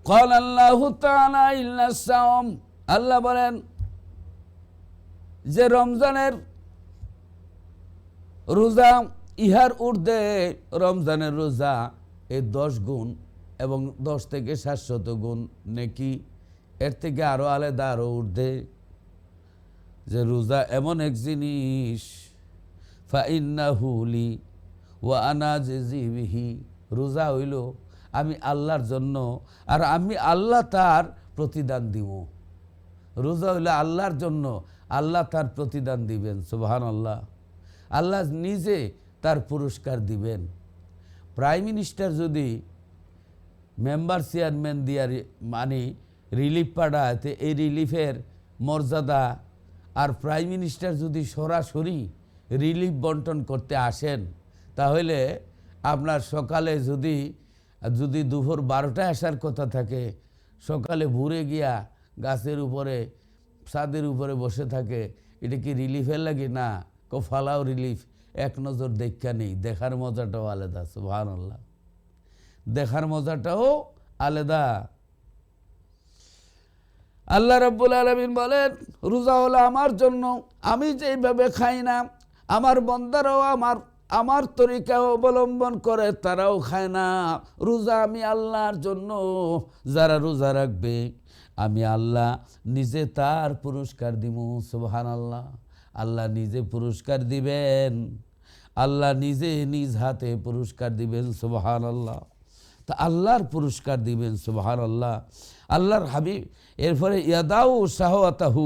ক্বাল আল্লাহু তাআলা ইল্লা সাওম, আল্লাহ বলেন যে রমজানের রোজা ইহার ঊর্ধ্বে, রমজানের রোজা এই 10 গুণ এবং 10 থেকে 700 গুণ নেকি, এর থেকে আরো আলাদা আরো ঊর্ধ্বে। যে রোজা এমন এক জিনিস, ফাইন্নাহু লি ওয়া আনা জাযী বিহি, রোজা হইল আমি আল্লাহর জন্য আর আমি আল্লাহ তার প্রতিদান দিব। রোজা হইল আল্লাহর জন্য, আল্লাহ তার প্রতিদান দিবেন। সুবহানাল্লাহ, আল্লাহ নিজে তার পুরস্কার দিবেন। প্রাইম মিনিস্টার যদি মেম্বার চেয়ারম্যান দিয়া মানে রিলিফ পাঠাতে, এই রিলিফের মর্যাদা, আর প্রাইম মিনিস্টার যদি সরাসরি রিলিফ বন্টন করতে আসেন, তাহলে আপনার সকালে যদি দুপুর 12টায় আসার কথা থাকে, সকালে ভোরে গিয়া গাছের উপরে ছাদের উপরে বসে থাকে, এটা কি রিলিফের লাগে? না, ফালাও রিলিফ, এক নজর দেখা নেই। দেখার মজাটাও আলাদা। সুবহানাল্লাহ, দেখার মজাটাও আলাদা। আল্লাহ রাব্বুল আলামিন বলেন রোজা হলো আমার জন্য, আমি যেভাবে খাই না, আমার বান্দারাও আমার তরিকা অবলম্বন করে, তারাও খায় না। রোজা আমি আল্লাহর জন্য, যারা রোজা রাখবে আমি আল্লাহ নিজে তার পুরস্কার দিব। সুবহানাল্লাহ, আল্লাহ নিজে পুরস্কার দিবেন, আল্লাহ নিজে নিজ হাতে পুরস্কার দিবেন। সুবহানাল্লাহ, তা আল্লাহর পুরস্কার দিবেন। সুবহানাল্লাহ, আল্লাহর হাবিব এরপরে ইয়াদাউ শাহওয়াতাহু,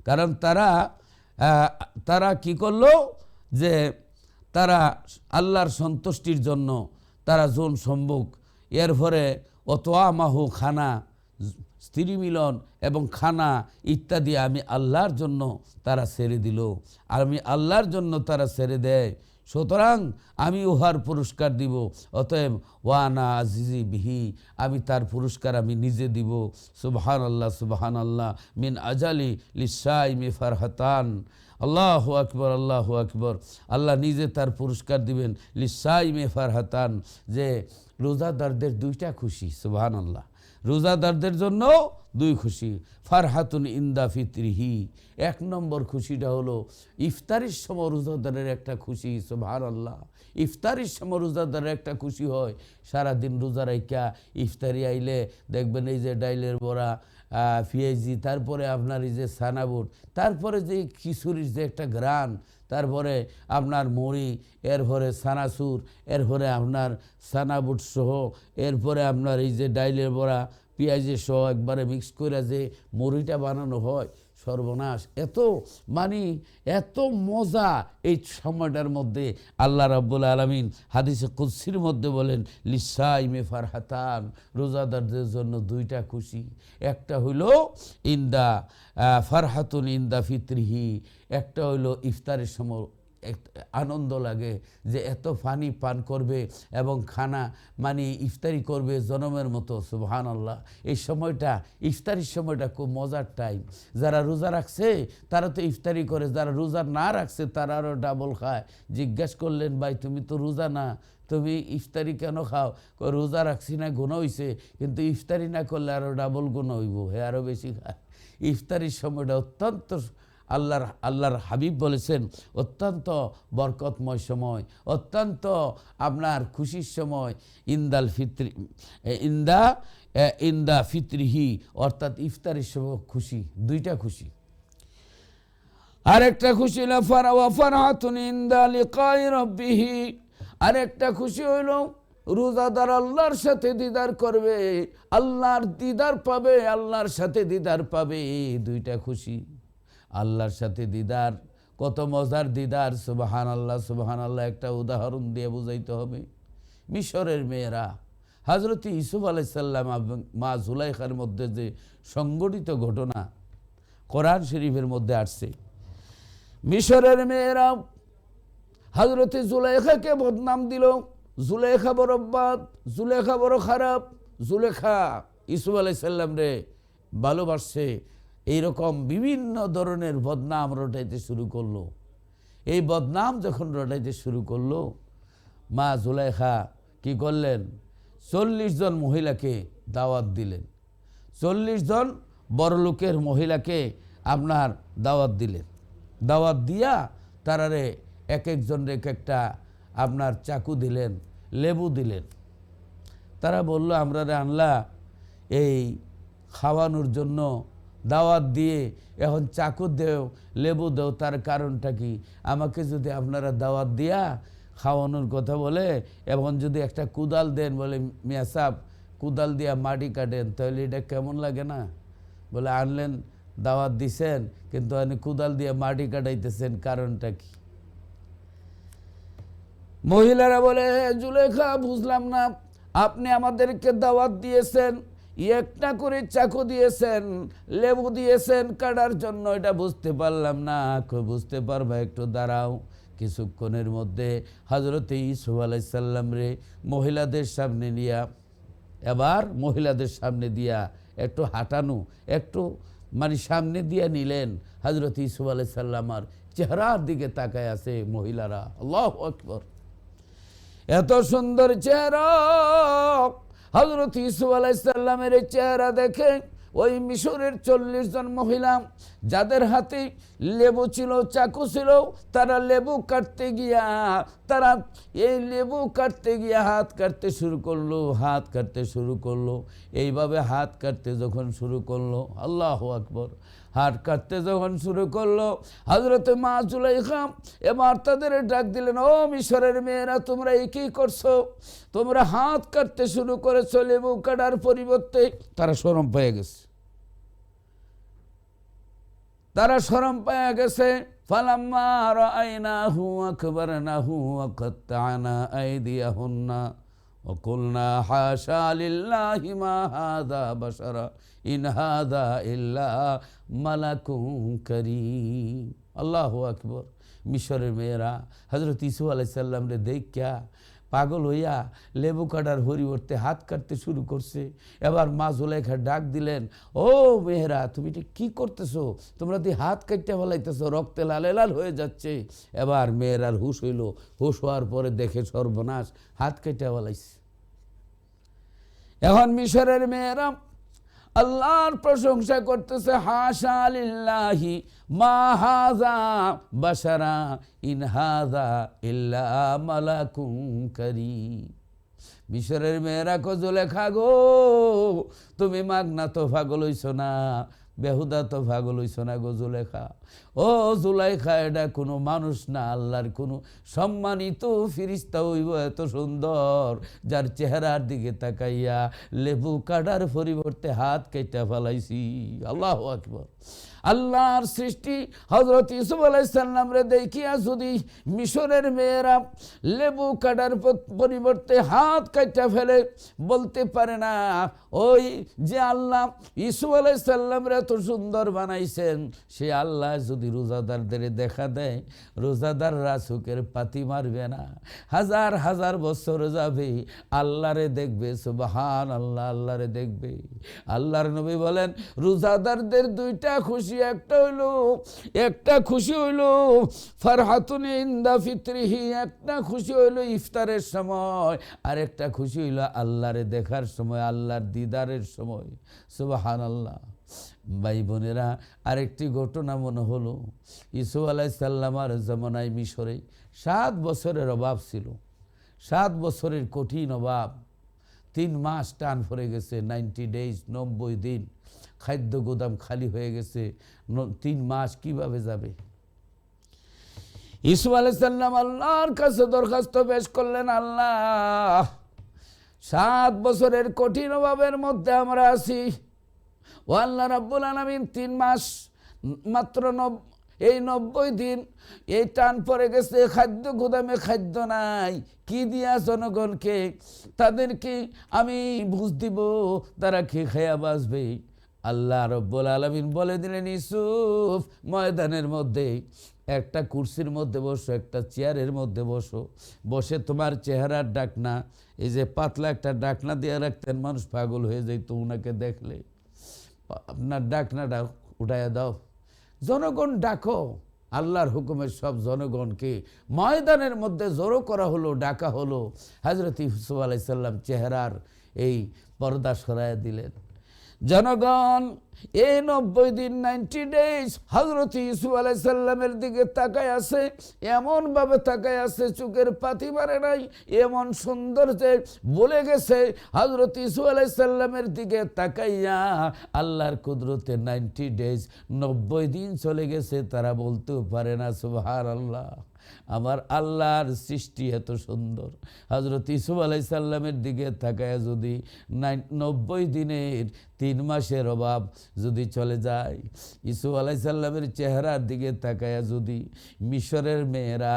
কারণ তারা কি করলো, যে তারা আল্লাহর সন্তুষ্টির জন্য তারা যৌন সম্ভোগ, এরপরে অতোয়ামাহু, খানা, স্ত্রী মিলন এবং খানা ইত্যাদি আমি আল্লাহর জন্য তারা ছেড়ে দিল, আর আমি আল্লাহর জন্য তারা ছেড়ে দেয়, সুতরাং আমি উহার পুরস্কার দিব। অতএব ওয়ানা আজিজি বিহি, আমি তার পুরস্কার আমি নিজে দিব। সুবহানাল্লাহ, সুবহানাল্লাহ, মিন আজালি লিসাইমি ফারহাতান, আল্লাহু আকবার, আল্লাহু আকবার। আল্লাহ নিজে তার পুরস্কার দিবেন। লিসাইমি ফারহাতান, যে রোজাদারদের 2টা খুশি। সুবহানাল্লাহ, রোজাদারদের জন্য 2 খুশি। ফারহাতুন ইন্দা ফিতরিহি, 1 নম্বর খুশিটা হলো ইফতারির সময় রোজাদারের একটা খুশি। সুবহানাল্লাহ, ইফতারির সময় রোজাদারের একটা খুশি হয়। সারাদিন রোজা রাইখা ইফতারি আইলে দেখবেন এই যে ডাইলের বড়া, পেঁয়াজি, তারপরে আপনার এই যে সানাবুট, তারপরে যে খিচুড়ির যে একটা ঘ্রাণ, তারপরে আপনার মুড়ি, এরপরে সানাসুর, এরপরে আপনার সানাবুট সহ, এরপরে আপনার এই যে ডাইলের বড়া পেঁয়াজের সহ একবারে মিক্স করে যে মুড়িটা বানানো হয়, সর্বনাশ! এত মজা এই সময়টার মধ্যে। আল্লাহ রাব্বুল আলামিন হাদিসে কুদসির মধ্যে বলেন লিসাইমে ফারহাতান, রোজাদারদের জন্য 2টা খুশি। একটা হইল ইন্দা ফারহাতুন ইন্দা ফিতরিহি, একটা হইল ইফতারের সময় আনন্দ লাগে যে এত পানি পান করবে এবং খানা ইফতারি করবে জনমের মতো। সুবহানাল্লাহ, এই সময়টা ইফতারির সময়টা খুব মজার টাইম। যারা রোজা রাখছে তারা তো ইফতারি করে, যারা রোজা না রাখছে তারা আরও ডাবল খায়। জিজ্ঞাসা করলেন, ভাই তুমি তো রোজা না, তুমি ইফতারি কেন খাও? রোজা রাখছি না, গুনাহ হইছে, কিন্তু ইফতারি না করলে আরও ডাবল গুনাহ হইব, হে আরও বেশি খায়। ইফতারির সময়টা অত্যন্ত আল্লাহর হাবিব বলেছেন অত্যন্ত বরকতময় সময়, অত্যন্ত আপনার খুশির সময়। ইন্দা ফিতরিহি, অর্থাৎ ইফতারের সময় খুশি, 2টা খুশি। আরেকটা খুশি হলো ফারহাতুন ইন্দা লিকাই রাব্বিহি, আরেকটা খুশি হইল রোজাদার আল্লাহর সাথে দিদার করবে, আল্লাহর দিদার পাবে, আল্লাহর সাথে দিদার পাবে। 2টা খুশি। আল্লাহর সাথে দিদার কত মজার দিদার, সুবহানাল্লাহ সুবহানাল্লাহ। একটা উদাহরণ দিয়ে বুঝাইতে হবে। মিশরের মেয়েরা হযরত ইউসুফ আলাইহিস সালাম মা জুলাইখার মধ্যে যে সংগঠিত ঘটনা কোরআন শরীফের মধ্যে আসছে। মিশরের মেয়েরা হযরত জুলাইখাকে বদনাম দিল, জুলেখা বড় বাদ, জুলেখা বড় খারাপ, জুলেখা ইউসুফ আলাইহিস সালাম রে ভালোবাসছে, এইরকম বিভিন্ন ধরনের বদনাম রটাইতে শুরু করলো। এই বদনাম যখন রটাইতে শুরু করলো, মা জুলেখা কি করলেন, 40 জন মহিলাকে দাওয়াত দিলেন। 40 জন বড়লোকের মহিলাকে আপনার দাওয়াত দিলেন। দাওয়াত দিয়া তারারে এক একজন এক একটা আপনার চাকু দিলেন, লেবু দিলেন। তারা বলল, আমরা রে আনলা এই খাওয়ানোর জন্য, দাওয়াত দিয়ে এখন চাকু দেও, লেবু দেও, তার কারণটা কি? আমাকে যদি আপনারা দাওয়াত দিয়া খাওয়ানোর কথা বলে, এখন যদি একটা কুদাল দেন, বলে মিয়া সাহেব কুদাল দিয়া মাটি কাটেন, তাহলে এটা কেমন লাগে না? বলে আনলেন, দাওয়াত দিছেন, কিন্তু আপনি কুদাল দিয়ে মাটি কাটাইতেছেন, কারণটা কি? মহিলারা বলে, জুলেখা বুঝলাম না, আপনি আমাদেরকে দাওয়াত দিয়েছেন, একটা করে চাকু দিয়েছেন, লেবু দিয়েছেন কাটার জন্য, এটা বুঝতে পারলাম না। বুঝতে পারবা, একটু দাঁড়াও। কিছুক্ষণের মধ্যে হযরত ইউসুফ আলাইহিস সালাম রে মহিলাদের সামনে নিয়া, এবার মহিলাদের সামনে দিয়া একটু হাঁটানো, একটু মানে সামনে দিয়া নিলেন। হযরত ইউসুফ আলাইহিস সালামের চেহারার দিকে তাকায় আছে মহিলারা। আল্লাহু আকবার! এত সুন্দর চেহারা! হযরত ইউসুফ আলাইহিস সালামের চেহারা দেখে ওই মিশরের 40 জন মহিলা, যাদের হাতে লেবু ছিল, চাকু ছিল, তারা লেবু কাটতে গিয়া, তারা এই লেবু কাটতে গিয়া হাত কাটতে শুরু করলো, হাত কাটতে শুরু করলো। এইভাবে হাত কাটতে যখন শুরু করলো, আল্লাহু আকবার, হাত কাটতে যখন শুরু করলো, হযরত মা জুলাইখা এবার তাদের ডাক দিলেন, ও মিশরের মেয়েরা, তোমরা এই কি করছো? তোমরা হাত কাটতে শুরু করেছো লেবু কাটার পরিবর্তে। তারা শরম পেয়ে গেছে, তারা শরম পেয়ে গেছে। ফালাম্মা রাআইনাহু আকবারনাহু ওয়া কাত্তা'না আইদিয়াহুন্না ওয়া কুলনা হাশা লিল্লাহি মা হাযা বাশারা ইন হাযা ইল্লা মালাকুন কারীম। আল্লাহু আকবার! মিশরের মেয়েরা হযরত ইউসুফ আলাইহিস সালাম রে দেখিয়া পাগল হইয়া লেবু কাটার পরিবর্তে হাত কাটতে শুরু করছে। এবার মা জুলেখা ডাক দিলেন, ও মেয়েরা, তুমি এটা কি করতেছো? তোমরা তো হাত কাটতে ফেলাইতেছো, রক্তে লালে লাল হয়ে যাচ্ছে। এবার মেয়েরার হুশ হইল, হুশ হওয়ার পরে দেখে সর্বনাশ, হাত কেটে ফেলাইছে। এখন মিশরের মেয়েরা আল্লাহর প্রশংসা করতেছে, হাশা লিল্লাহি মা হাযা বাশারা ইন হাযা ইল্লা মালাকুন কারীম। মিশরের মেয়েরা কো, জুলেখা গো, তুমি মাগনা তো পাগল হইছো না, বেহুদা তো পাগল হইছো না গো জুলেখা। ও জুলাইখা, এটা কোনো মানুষ না, আল্লাহর কোনো সম্মানিত ফিরিস্তা হইব এত সুন্দর, যার চেহারার দিকে তাকাইয়া লেবু কাটার পরিবর্তে হাত কেটে ফেলাইছি। আল্লাহু আকবার! আল্লাহর সৃষ্টি হযরত ইউসুফ আলাইহিস সালাম রে দেখিয়া যদি মিশরের মেয়েরা লেবু কাটার পরিবর্তে হাত কাটা ফেলে, বলতে পারে না ওই যে আল্লাহ ইউসুফ আলাইহিস সালাম রে এত সুন্দর বানাইছেন, সে আল্লাহ যদি রোজাদারদের দেখা দেয়, রোজাদাররা চোখের পাতি মারবে না, হাজার হাজার বছর যাবে, আল্লাহরে দেখবে। সুবহানাল্লাহ! আল্লাহরে দেখবে। আল্লাহর নবী বলেন, রোজাদারদের দুইটা খুশি, একটা খুশি হইল ফারহাতুন ইনদা ফিতরিহি, একটা খুশি হইল ইফতারের সময়, আর একটা খুশি হইল আল্লাহরে দেখার সময়, আল্লাহর দিদারের সময়। সুবহানাল্লাহ! ভাই বোনেরা, আরেকটি ঘটনা মনে হলো, ইউসুফ আলাইহিস সালামের জামানায় মিশরে 7 বছরের অভাব ছিল, 7 বছরের কঠিন অভাব। 3 মাস টান পড়ে গেছে, 90 ডেজ, 90 দিন খাদ্য গোদাম খালি হয়ে গেছে। 3 মাস কিভাবে যাবে? ইউসুফ আলাইহিস সালাম আল্লাহর কাছে দরখাস্ত পেশ করলেন, আল্লাহ, 7 বছরের কঠিন অভাবের মধ্যে আমরা আছি। ও আল্লাহ রাব্বুল আলামিন, 3 মাস মাত্র এই 90 দিন এই টান পড়ে গেছে, খাদ্য গুদামে খাদ্য নাই, কি দিয়া জনগণকে তাদেরকে আমি বুঝ দিব তারা কি খেয়া বাঁচবে। আল্লাহ রব্বুল আলামিন বলে দিলেন, ইউসুফ ময়দানের মধ্যে একটা কুরসির মধ্যে বসো, একটা চেয়ারের মধ্যে বসো, বসে তোমার চেহারার ডাকনা, এই যে পাতলা একটা ডাকনা দিয়ে রাখতেন, মানুষ পাগল হয়ে যেত ওনাকে দেখলে, আপনার ডাকনাটা উঠাইয়া দাও, জনগণ ডাকো। আল্লাহর হুকুমের সব জনগণকে ময়দানের মধ্যে জড়ো করা হলো, ডাকা হলো। হযরত ইউসুফ আলাইহিস সালাম চেহারার এই পর্দা সরাইয়া দিলেন। জনগণ এই 90 দিন 90 ডেজ হযরত ইউসুফ আলাইহিস সালামের দিকে তাকায় আছে, এমনভাবে তাকায় আছে চোখের পাতি মারে নাই, এমন সুন্দর যে বলে গেছে হযরত ইউসুফ আলাইহিস সালামের দিকে তাকাইয়া আল্লাহর কুদরতে 90 ডেজ 90 দিন চলে গেছে, তারা বলতেও পারে না সুবহানাল্লাহ, আমার আল্লাহর সৃষ্টি এত সুন্দর। হযরত ইউসুফ আলাইহিস সালামের দিকে তাকায়া যদি 90 দিনের 3 মাসের অভাব যদি চলে যায়, ইউসুফ আলাইহিস সালামের চেহারার দিকে তাকায়া যদি মিশরের মেয়েরা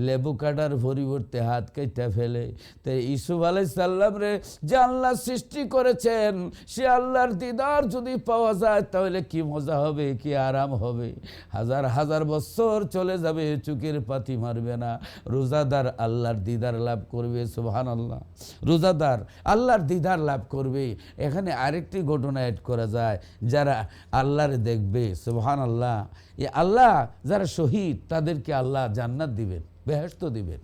লেবু কাটার পরিবর্তে হাত কেটে ফেলে, তাই ইউসুফ আলাইহিস সালামরে যে আল্লাহ সৃষ্টি করেছেন সে আল্লাহর দিদার যদি পাওয়া যায় তাহলে কি মজা হবে, কি আরাম হবে। হাজার হাজার বছর চলে যাবে, চোখের পাতি মারবে না। রোজাদার আল্লাহর দিদার লাভ করবে, সুবহানাল্লাহ, রোজাদার আল্লাহর দিদার লাভ করবে। এখানে আরেকটি ঘটনা অ্যাড করা যায়, যারা আল্লাহরে দেখবে, সুবহানাল্লাহ, এই আল্লাহ যারা শহীদ তাদেরকে আল্লাহ জান্নাত দিবেন, বেহেশত দিবেন।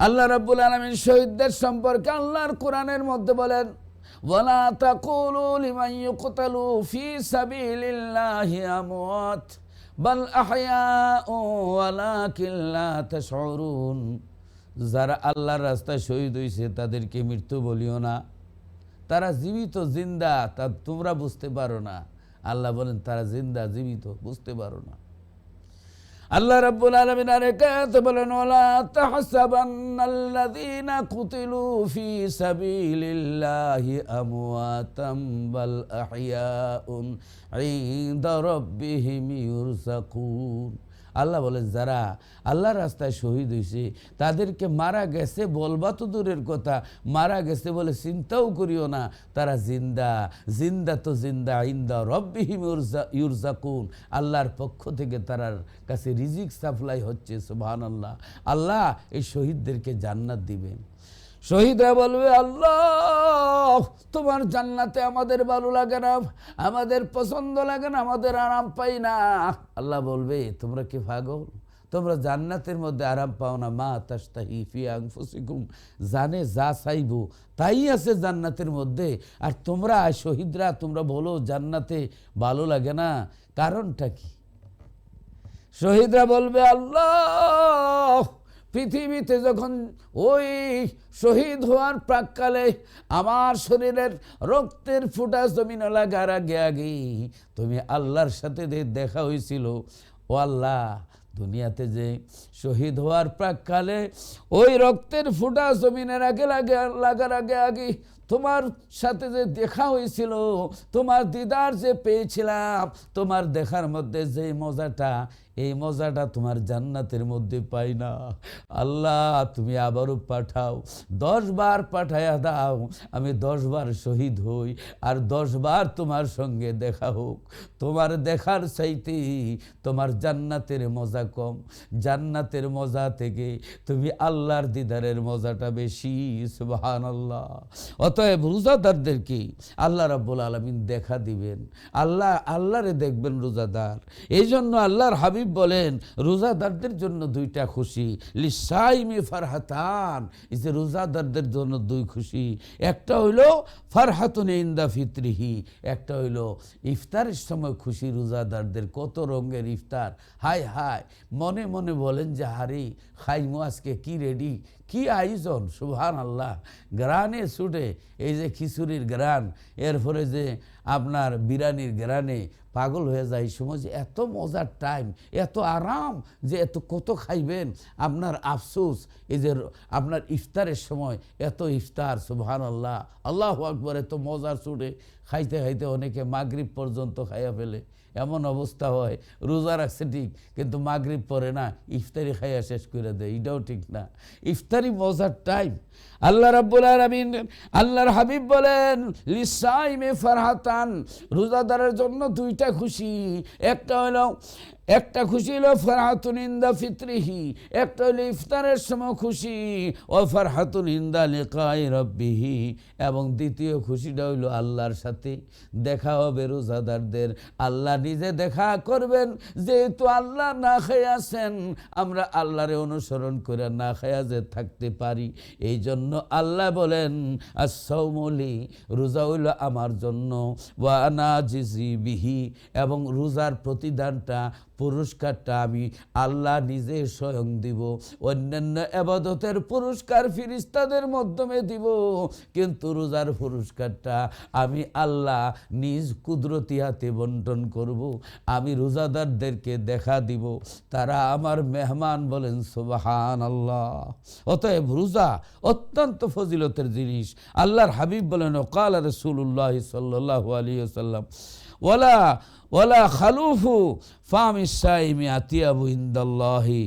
আল্লাহ রাব্বুল আলামিন শহীদদের সম্পর্কে আল্লাহর কোরআনের মধ্যে বলেন, ওয়ালা তাকুলু লিমান ইউকতালু ফি সাবিলিল্লাহি আমওয়াত বাল আহইয়াউ ওয়ালাকিন লা তাশউরুন। যারা আল্লাহর রাস্তায় শহীদ হয়েছে তাদেরকে মৃত্যু বলিও না, তারা জীবিত, জিন্দা, তা তোমরা বুঝতে পারো না। আল্লাহ বলেন তারা জিন্দা, জীবিত, বুঝতে পারো না। আল্লাহ রাব্বুল আলামিন আরেক আয়াতে বলেন, ওয়ালা তাহসাবান্নাল্লাযীনা কুতিলু ফি সাবিলিল্লাহি আমওয়াতাম বাল আহইয়াউন ইনদা রাব্বিহিম ইউরযাকুন। আল্লাহ বলেন যারা আল্লাহর রাস্তায় শহীদ হয়েছে তাদেরকে মারা গেছে বলবা তো দূরের কথা, মারা গেছে বলে চিন্তাও করিও না, তারা জিন্দা, জিন্দা তো জিন্দা, ইনদা রাব্বিহিম ইউরযাকুন, আল্লাহর পক্ষ থেকে তার কাছে রিজিক সাপ্লাই হচ্ছে, সুবহানাল্লাহ। আল্লাহ এই শহীদদেরকে জান্নাত দিবেন। শহীদরা বলবে, আল্লাহ তোমার জান্নাতে আমাদের ভালো লাগে না, আমাদের পছন্দ লাগে না, আমাদের আরাম পাই না। আল্লাহ বলবে, তোমরা কি পাগল? তোমরা জান্নাতের মধ্যে আরাম পাও না? মা তাশতাহি ফি আনফুসিকুম, জানে যা চাইবো তাই আছে জান্নাতের মধ্যে, আর তোমরা শহীদরা তোমরা বলো জান্নাতে ভালো লাগে না, কারণটা কি? শহীদরা বলবে, আল্লাহ পৃথিবীতে যখন ওই শহীদ হওয়ার প্রাককালে আমার শরীরের রক্তের ফোঁটা জমিনে লাগার আগে আগে তুমি আল্লাহর সাথে দেখা হয়েছিল, ও আল্লাহ দুনিয়াতে যে শহীদ হওয়ার প্রাককালে ওই রক্তের ফোঁটা জমিনের আগে লাগার আগে আগে তোমার সাথে যে দেখা হয়েছিল, তোমার দিদার যে পেয়েছিলাম, তোমার দেখার মধ্যে যে মজাটা, এই মজাটা তোমার জান্নাতের মধ্যে পাই না। আল্লাহ তুমি আবারও পাঠাও, 10 বার পাঠাইয়া দাও, আমি 10 বার শহীদ হই, আর 10 বার তোমার সঙ্গে দেখা হোক। তোমার দেখার চাইতে তোমার জান্নাতের মজা কম, জান্নাতের মজা থেকে তুমি আল্লাহর দিদারের মজাটা বেশি, সুবহানাল্লাহ। অতএব রোজাদারদেরকে আল্লাহ রাব্বুল আলামিন দেখা দিবেন, আল্লাহরে দেখবেন রোজাদার। এই জন্য আল্লাহর হাবিব বলেন রোজাদারদের জন্য 2টা খুশি, লিসাইমি ফারহাতান, এই যে রোজাদারদের জন্য 2 খুশি, একটা হইল ফারহাতুন ইনদা ফিতরিহি, একটা হইল ইফতারের সময় খুশি। রোজাদারদের কত রঙের ইফতার, হায় হায়, মনে মনে বলেন যে হারি খাইমো আজকে, কি রেডি, কি আয়োজন, সুবহানাল্লাহ। গ্রানে ছুটে এই যে খিচুড়ির গ্রান, এরপরে যে আপনার বিরিয়ানির গ্রানে পাগল হয়ে যায়। এই সময় যে এত মজার টাইম, এত আরাম, যে এত কত খাইবেন, আপনার আফসোস এই যে আপনার ইফতারের সময় এত ইফতার, সুবহানাল্লাহ, আল্লাহু আকবার, এত মজার ছুটে খাইতে খাইতে অনেকে মাগরিব পর্যন্ত খাইয়া ফেলে। এমন অবস্থা হয়, রোজা রাখছে ঠিক কিন্তু মাগরিব পরে না, ইফতারি খাইয়া শেষ করে দেয়, এটাও ঠিক না। ইফতারি মজার টাইম। আল্লাহ রাব্বুল আলামিন, আল্লাহর হাবিব বলেন লিসাইমে ফারহাতান, রোজাদারের জন্য দুইটা খুশি। একটা খুশি হলো ফারহাতুন ইনদা ফিতরিহি, একটা হলো ইফতারের সময় খুশি, ও ফারহাতুন ইনদা লিকাই রাব্বিহি, এবং দ্বিতীয় খুশিটা হইল আল্লাহর সাথে দেখা হবে রোজাদারদের। আল্লাহ নিজে দেখা করবেন, যেহেতু আল্লাহ না খেয়ে আছেন, আমরা আল্লাহরে অনুসরণ করে না খেয়ে যে থাকতে পারি, এই জন্য আল্লাহ বলেন আস-সাওমুলি, রোজা হইল আমার জন্য, ওয়া আনা জিজি বিহি, এবং রোজার প্রতিদানটা, পুরস্কারটা আমি আল্লাহ নিজে স্বয়ং দিব। অন্যান্য ইবাদতের পুরস্কার ফেরেশতাদের মাধ্যমে দিব, কিন্তু রোজার পুরস্কারটা আমি আল্লাহ নিজ কুদরতি হাতে বন্টন করব। আমি রোজাদারদেরকে দেখা দিব, তারা আমার মেহমান। বলেন সুবহানাল্লাহ। অতএব রোজা অত্যন্ত ফজিলতের জিনিস। আল্লাহর হাবিব বলেন ওয়াকাল রাসূলুল্লাহ সাল্লাল্লাহু আলাইহি ওয়াসাল্লাম ওয়ালা খালুফু ফামিস সাইমি আতিয়াবু ইনদাল্লাহি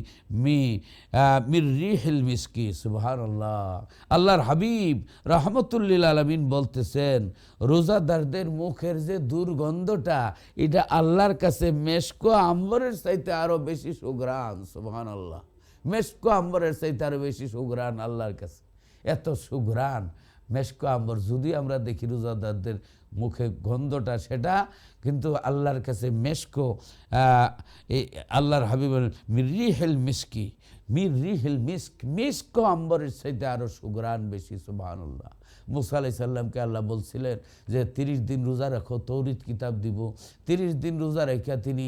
মির রিহিল মিসকি। সুবহানাল্লাহ। আল্লাহর হাবিব রাহমাতুল্লিল আলামিন বলতেছেন, রোজাদারদের মুখের যে দুর্গন্ধটা, এটা আল্লাহর কাছে মেশকো আম্বরের চাইতে আরো বেশি সুঘ্রাণ। সুবহানাল্লাহ। মেশকো আম্বরের চাইতে আরো বেশি সুঘ্রাণ আল্লাহর কাছে, এত সুঘ্রাণ মেশকো আম্বর। যদি আমরা দেখি রোজাদারদের মুখে গন্ধটা, সেটা কিন্তু আল্লাহর কাছে মেশকো। আল্লাহর হাবিব মির রিহিল মিসকি, মির রিহিল মিস্ক আম্বরের চাইতে আরো সুঘ্রাণ বেশি। সুবহানাল্লাহ। মুসা আলাইহিস সালামকে আল্লাহ বলছিলেন যে 30 দিন রোজা রাখো, তৌরিত কিতাব দিব। 30 দিন রোজা রেখে তিনি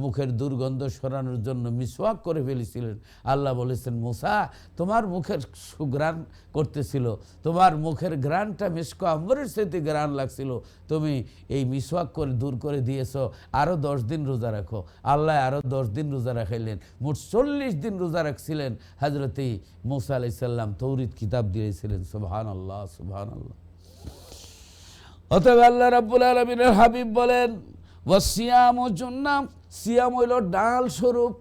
মুখের দুর্গন্ধ সরানোর জন্য মিসওয়াক করে ফেলেছিলেন। আল্লাহ বলেছেন, মুসা, তোমার মুখের সুঘ্রাণ করতেছিল, তোমার মুখের ঘ্রাণটা মিস্ক আম্বরের সাথে ঘ্রাণ লাগছিল, তুমি এই মিসওয়াক করে দূর করে দিয়েছ, আরও 10 দিন রোজা রাখো। আল্লাহ আরও 10 দিন রোজা রাখাইলেন, মোট 40 দিন রোজা রাখছিলেন হযরতে মুসা আলাইহিস সালাম, তৌরিত কিতাব দিয়েছিলেন। সুবহানাল্লাহ, সুবহানাল্লাহ। অতএব আল্লাহ রাব্বুল আলামিনের হাবিব বলেন ওয়াসিয়ামু জুন্নাহ, সিয়াম হইল ডাল স্বরূপ।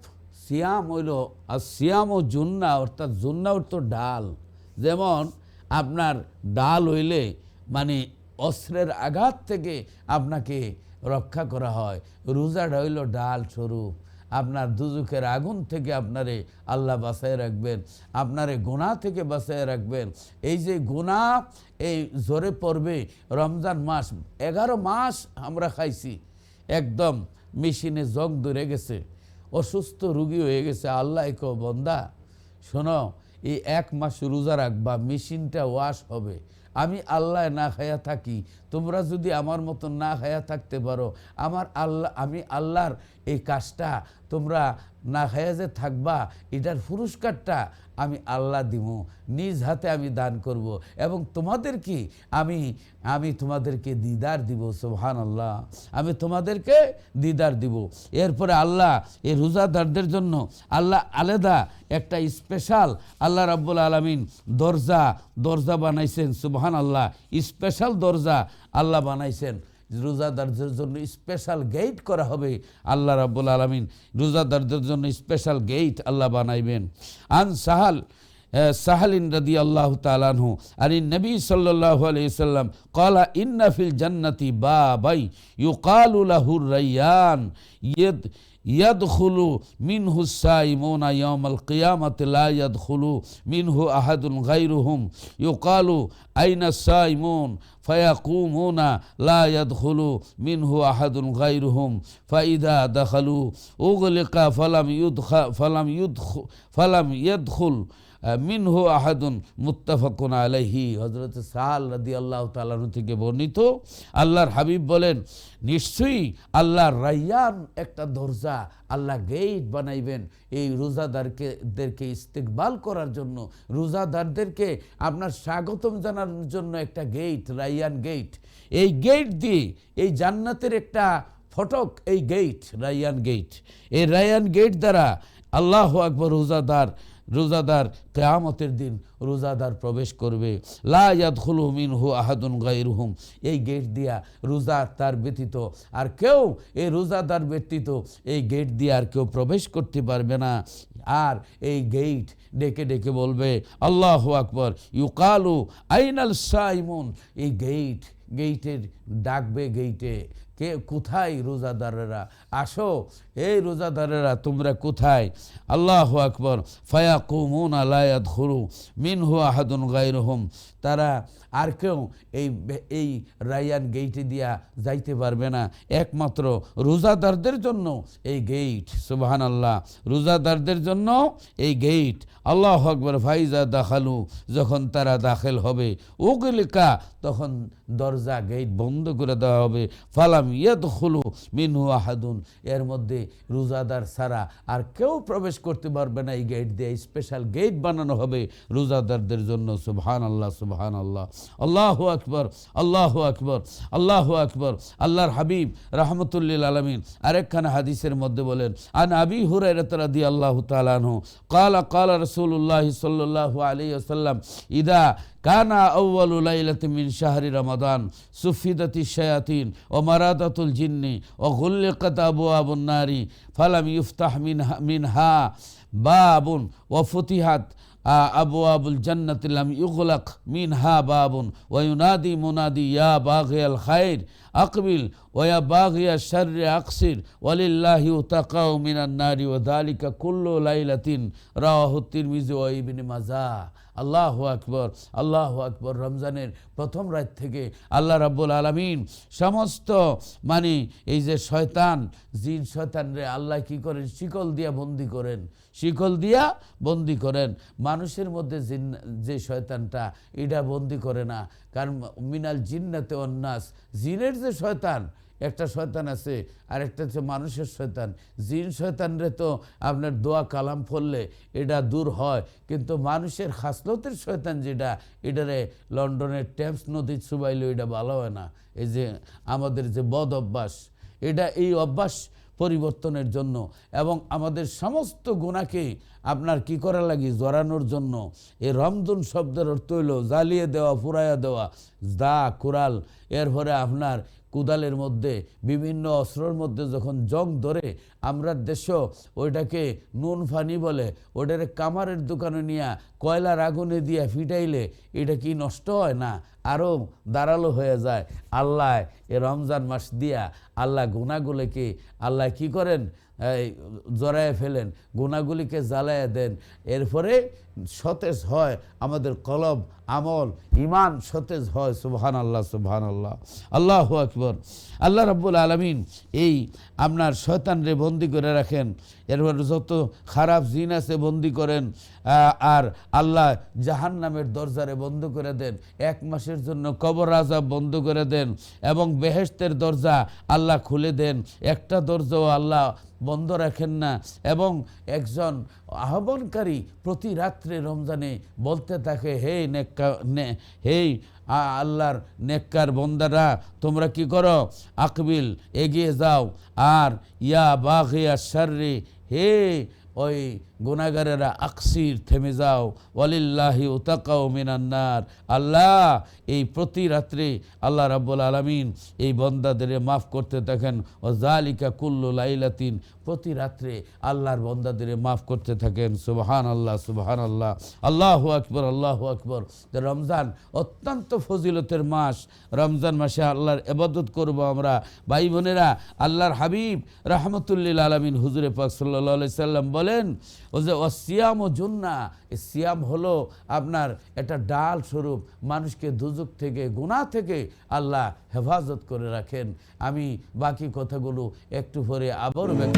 সিয়াম হইল, আর সিয়াম ও জুন্না, অর্থাৎ জুন্না অর্থ ডাল। যেমন আপনার ডাল হইলে মানে অস্ত্রের আঘাত থেকে আপনাকে রক্ষা করা হয়, রোজাটা হইল ডাল স্বরূপ। আপনার দুজুকের আগুন থেকে আপনারে আল্লাহ বাঁচায় রাখবেন, আপনারে গুনাহ থেকে বাঁচায় রাখবেন। এই যে গুনাহ এই জোরে পড়বে, রমজান মাস 11 মাস আমরা খাইছি, একদম মেশিনে জং ধরে গেছে, অসুস্থ রুগী হয়ে গেছে। আল্লাহ কো বন্দা শোনো, এই 1 মাস রোজা রাখবা, মেশিনটা ওয়াশ হবে। আমি আল্লাহ না খায়া থাকি, তোমরা যদি আমার মতন না খায়া থাকতে পারো, আমি আল্লাহর এই কাজটা তোমরা না খায়া যে থাকবা, এটার পুরস্কারটা আমি আল্লাহ দিব, নিজ হাতে আমি দান করব, এবং তোমাদেরকে আমি তোমাদেরকে দিদার দিব। সুবহানাল্লাহ। আমি তোমাদেরকে দিদার দিব। এরপরে আল্লাহ এই রোজাদারদের জন্য আল্লাহ আলাদা একটা স্পেশাল, আল্লাহ রাব্বুল আলামিন দরজা বানাইছেন। সুবহানাল্লাহ। স্পেশাল দরজা আল্লাহ বানাইছেন, রোজাদারদের জন্য স্পেশাল গেট করা হবে। আল্লাহ রাব্বুল আলামিন রোজাদারদের জন্য স্পেশাল গেট আল্লাহ বানাইবেন। আন সাহালিন রাদিয়াল্লাহু তাআলা আনহু আনিন নবী সাল্লাল্লাহু আলাইহি ওয়াসাল্লাম ক্বালা ইন্না ফিল জান্নাতি বাবাই ইউকালু লাহুর রায়্যান ইয়াদখুলু মিনহু সাইমুনা ইয়াওমাল কিয়ামাতি লা ইয়াদখুলু মিনহু আহাদুন গায়রুহুম ইউকালু আইনা সাইমুন ফায়াকুমুনা লা ইয়াদখুলু মিনহু আহাদুন গায়রুহুম ফাইদা দাখালু উগলিকা ফালাম ইয়াদখুল মিনহু আহাদুন মুত্তাফাকুন আলাইহি। হযরত সাহাল রাদিয়াল্লাহু তাআলা থেকে বর্ণিত, আল্লাহর হাবিব বলেন, নিশ্চয়ই আল্লাহর রায়্যান একটা দরজা, আল্লাহ গেট বানাইবেন এই রোজাদারদেরকে ইস্তেকবাল করার জন্য, রোজাদারদেরকে আপনার স্বাগতম জানানোর জন্য একটা গেট, রায়্যান গেট। এই গেট দিয়ে এই জান্নাতের একটা ফটক, এই গেট রায়্যান গেট। এই রায়্যান গেট দ্বারা আল্লাহু আকবার, রোজাদার রোজাদার কিয়ামতের দিন রোজাদার প্রবেশ করবে। লা ইয়াদখুলু মিনহু আহাদুন গায়রুহুম, এই গেট দিয়া রোজা তার ব্যতীত আর কেউ, এই রোজাদার ব্যতীত এই গেট দিয়ে আর কেউ প্রবেশ করতে পারবে না। আর এই গেট ডেকে ডেকে বলবে আল্লাহু আকবার, ইউকালু আইনাল সাইমুন, এই গেটের ডাকবে, গেটে কে কোথায় রোজাদারেরা, আসো এই রোজাদারেরা তোমরা কোথায়। আল্লাহু আকবার, ফায়াকুমুনা লা ইয়াদখুলু মিনহু আহাদুন গায়রুহুম, তারা আর কেউ এই রায়ান গেইটে দিয়া যাইতে পারবে না, একমাত্র রোজাদারদের জন্য এই গেট। সুবহানাল্লাহ, রোজাদারদের জন্য এই গেট। আল্লাহু আকবার, ফাইজা দাখালু, যখন তারা দাখিল হবে, উগলিকা, তখন দরজা গেট বন্ধ করে দেওয়া হবে। ফালাম ইয়াদখুলু মিনহু আহাদুন, এর মধ্যে রোজাদার ছাড়া আর কেউ প্রবেশ করতে পারবে না। এই গেট দিয়ে স্পেশাল গেট বানানো হবে রোজাদারদের জন্য। সুবহানাল্লাহ, সুবহানাল্লাহ, আল্লাহু আকবার, আল্লাহু আকবার, আল্লাহু আকবার। আল্লাহর হাবিব রাহমাতুল্লিল আলামিন আরেকখানা হাদিসের মধ্যে বলেন, আন আবি হুরায়রা রাদিয়াল্লাহু তাআলা আনহু ক্বালা ক্বালা রাসূলুল্লাহ সাল্লাল্লাহু আলাইহি ওয়াসাল্লাম, ইদা কানা আউয়ালু লাইলাতিন মিন শাহরি রমাদান সুফিদাতিশ শায়াতিন ওয়া মারাদাতুল জিন্নি ওয়া গুল্লিকাত আবওয়াবুন নারি ফালাম ইফতাহ মিনহা বাবুন ওয়া ফুতিহাত আবওয়াবুল জান্নাতি লাম ইউগলাক মিনহা বাবুন ওয়া ইউনাদি মুনাদি ইয়া বাগিয়াল খায়র আকবিল ওয়া ইয়া বাগিয়াশ শাররি আকসির ওয়ালিল্লাহি উতাকাউ মিনান নারি ওয়া যালিকা কুল্লু লাইলাতিন, রাওয়াহু তিরমিজি ওয়া ইবনে মাজাহ। আল্লাহু আকবার, আল্লাহু আকবার। রমজানের প্রথম রাত থেকে আল্লাহ রাব্বুল আলামিন সমস্ত এই যে শয়তান, জিন শয়তানরে আল্লাহ কি করেন, শিকল দিয়া বন্দি করেন, শিকল দিয়া বন্দি করেন। মানুষের মধ্যে যে শয়তানটা, এটা বন্দি করে না, কারণ মিনাল জিন্নাতে ওয়ান নাস, জিনের যে শয়তান, একটা শয়তান আছে আর একটা হচ্ছে মানুষের শয়তান। জিন শয়তানরে তো আপনার দোয়া কালাম পড়লে এটা দূর হয়, কিন্তু মানুষের খাসলতের শয়তান যেটা, এটারে লন্ডনের টেমস নদী চুবাইলে এটা ভালো হয় না। এই যে আমাদের যে বদ অভ্যাস, এটা এই অভ্যাস পরিবর্তনের জন্য এবং আমাদের সমস্ত গুনাহকে আপনার কি করা লাগে, জড়ানোর জন্য এই রমজান শব্দের অর্থ হইল জ্বালিয়ে দেওয়া, পুরাইয়া দেওয়া, দা কুড়াল। এরপরে আপনার কুদালের মধ্যে বিভিন্ন অস্ত্রের মধ্যে যখন জং ধরে, আমরা দেশও ওইটাকে নুন ফানি বলে, ওটারে কামারের দোকানে নিয়ে কয়লার আগুনে দিয়া ফিটাইলে এটা কি নষ্ট হয় না, আরও দাঁড়ালো হয়ে যায়। আল্লাহ এ রমজান মাস দিয়া আল্লাহ গুনাহগুলিকে আল্লাহ কি করেন, জড়ায় ফেলেন, গুনাহগুলিকে জ্বালায় দেন। এরপরে সতেজ হয় আমাদের কলব, আমল, ইমান সতেজ হয়। সুবহানাল্লাহ, সুবহানাল্লাহ, আল্লাহু আকবার। আল্লাহ রাব্বুল আলামিন এই আপনার শয়তানরে বন্দি করে রাখেন, এরপরে যত খারাপ জিন আছে বন্দি করেন, আর আল্লাহ জাহান্নামের দরজারে বন্ধ করে দেন, 1 মাসের জন্য কবর আযাব বন্ধ করে দেন এবং বেহেশতের দরজা আল্লাহ খুলে দেন, একটা দরজাও আল্লাহ বন্ধ রাখেন না। এবং একজন আহ্বানকারী প্রতি রাত্রে রমজানে বলতে থাকে, হে আল্লাহর নেককার বন্দারা, তোমরা কি করো, আকবিল, এগিয়ে যাও, আর ইয়া বাগিয়াশ শাররি, হে ওই গুনাহগারেরা, আকসির, থেমে যাও, ওয়ালিল্লাহি উতাকাউ মিনান নার। আল্লাহ এই প্রতি রাত্রে আল্লাহ রাব্বুল আলামিন এই বন্দাদের মাফ করতে থাকেন। ও যালিকা কুল্লু লাইলাতিন, প্রতি রাত্রে আল্লাহর বন্দাদের মাফ করতে থাকেন। সুবহানাল্লাহ, সুবহানাল্লাহ, আল্লাহু আকবার, আল্লাহু আকবার। রমজান অত্যন্ত ফজিলতের মাস। রমজান মাসে আল্লাহর ইবাদত করব আমরা। ভাই বোনেরা, আল্লাহর হাবিব রাহমাতুল্লিল আলামিন হুজুরে পাক সাল্লাল্লাহু আলাইহি সাল্লাম বলেন, ও যে সিয়াম ও জুন্না, এই সিয়াম হলো আপনার একটা ডাল স্বরূপ, মানুষকে দুজক থেকে, গুনাহ থেকে আল্লাহ হেফাজত করে রাখেন। আমি বাকি কথাগুলো একটু পরে আবারও ব্যক্ত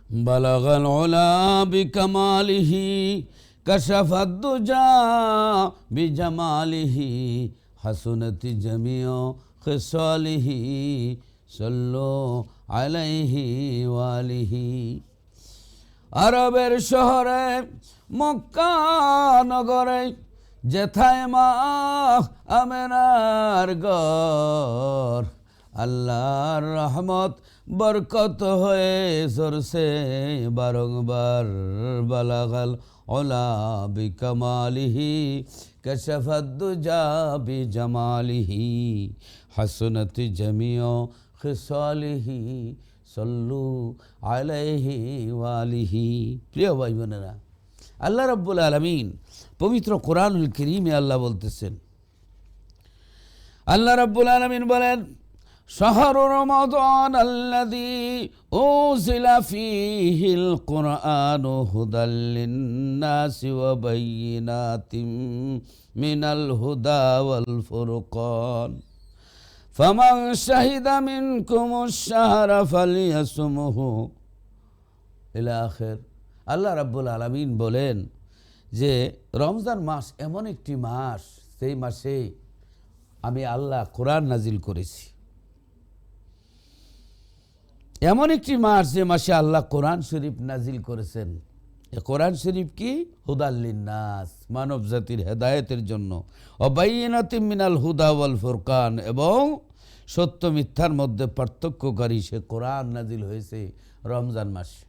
বালাগাল উলা বিকামালিহি কাশাফাদ দুজা বিজামালিহি হাসুনাতি জামিউ খিসালিহি সাল্লু আলাইহি ওয়ালিহি। আরবের শহরে মক্কা নগরে যেথায় মা আমেনার ঘর, আল্লাহর রহমত বরকত হয়ে ঝরছে বারংবার। বালাগাল উলা বিকামালিহি কাশাফাদ দুজা বিজামালিহি হাসুনাত জামিউ খিসালিহি সাল্লু আলাইহি ওয়ালিহি। প্রিয় ভাই বোনেরা, আল্লাহ রাব্বুল আলামিন পবিত্র কোরআনুল কারীমে আল্লাহ বলতেছেন, আল্লাহ রাব্বুল আলামিন বলেন, শাহরু রমাদান আল্লাযী উনজিলা ফীহিল কুরআনু হুদাল লিন্নাসি ওয়া বায়িনাতিম মিনাল হুদা ওয়াল ফুরকান ফামান শাহিদা মিনকুমুশ শাহরা ফালিয়াসুমহু ইলা আখির। আল্লাহ রাব্বুল আলামিন বলেন যে রমজান মাস এমন একটি মাস, সেই মাসে আমি আল্লাহ কোরআন নাজিল করেছি। এমন একটি মাস যে মাসে আল্লাহ কোরআন শরীফ নাজিল করেছেন। এ কোরআন শরীফ কি? হুদাল লিন্নাস, মানব জাতির হেদায়েতের জন্য। ওয়াবাইয়িনাতিম মিনাল হুদা ওয়াল ফুরকান, এবং সত্য মিথ্যার মধ্যে পার্থক্যকারী সে কোরআন নাজিল হয়েছে রমজান মাসে।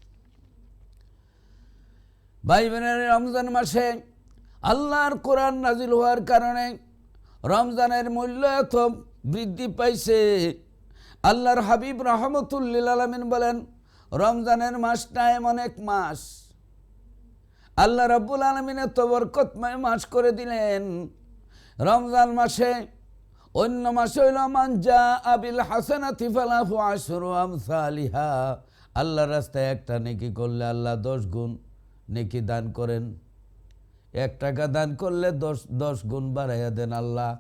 ভাই বোনেরা, রমজান মাসে আল্লাহর কোরআন নাজিল হওয়ার কারণে রমজানের মূল্য এত বৃদ্ধি পাইছে। আল্লাহর হাবিব রাহমাতুল লিল আলামিন বলেন, রমজানের মাসটা এমন এক মাস, আল্লাহ রাব্বুল আলামিন এত বরকতময় মাস করে দিলেন। রমজান মাসে অন্য মাসে হইল মান জাআ বিল হাসানাতি ফালাহু আশরু আমসালিহা। আল্লাহর রাস্তায় একটা নেকি করলে আল্লাহ 10 গুণ নেকি দান করেন। 1 টাকা দান করলে 10 গুণ বাড়াইয়া দেন আল্লাহ,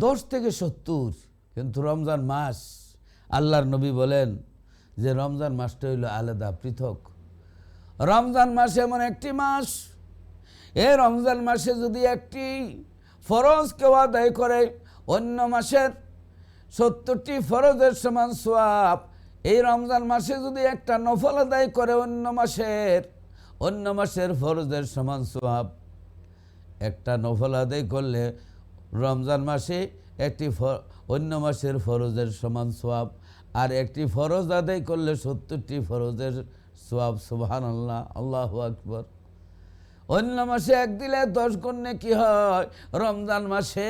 10 থেকে 70। কিন্তু রমজান মাস, আল্লাহর নবী বলেন যে রমজান মাসটা হইল আলাদা, পৃথক। রমজান মাস এমন একটি মাস, এই রমজান মাসে যদি একটি ফরজ কেউ আদায় করে অন্য মাসের 70টি ফরজের সমান সওয়াব। এই রমজান মাসে যদি একটা নফল আদায় করে অন্য মাসের ফরজের সমান সওয়াব। একটা নফল আদায় করলে রমজান মাসে একটি অন্য মাসের ফরজের সমান সওয়াব, আর একটি ফরজ আদায় করলে 70টি ফরজের সওয়াব। সুবহানাল্লাহ, আল্লাহু আকবার। অন্য মাসে 1 দিলে 10 গুণ নেকি হয়, রমজান মাসে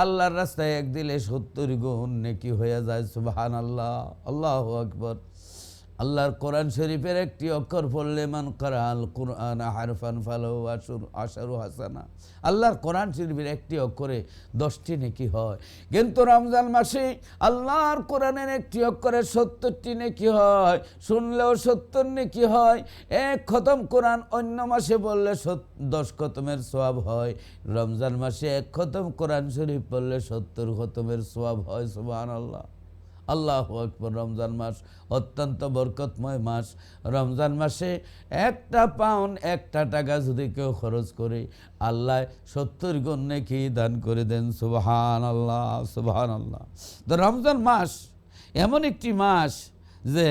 আল্লাহর রাস্তায় 1 দিলে 70 গুণ নেকি হয়ে যায়। সুবহানাল্লাহ, আল্লাহু আকবার। আল্লাহর কোরআন শরীফের একটি অক্ষর পড়লে মান কারাল কুরআন হারফান ফালাহু আশরু হাসানা। আল্লাহর কোরআন শরীফের একটি অক্ষরে 10টি নেকি হয়, কিন্তু রমজান মাসে আল্লাহর কোরআনের একটি অক্ষরে 70টি নেকি হয়। শুনলেও 70 নেকি হয়। 1 খতম কোরআন অন্য মাসে বললে 10 খতমের সওয়াব হয়। রমজান মাসে 1 খতম কোরআন শরীফ পড়লে 70 খতমের সওয়াব হয়। সুবহানাল্লাহ, আল্লাহু আকবার। রমজান মাস অত্যন্ত বরকতময় মাস। রমজান মাসে 1টা পাউন্ড 1টা টাকা যদি কেউ খরচ করে, আল্লাহ 70 গুণ নেকি দান করে দেন। সুবহানাল্লাহ, সুবহানাল্লাহ। তো রমজান মাস এমন একটি মাস যে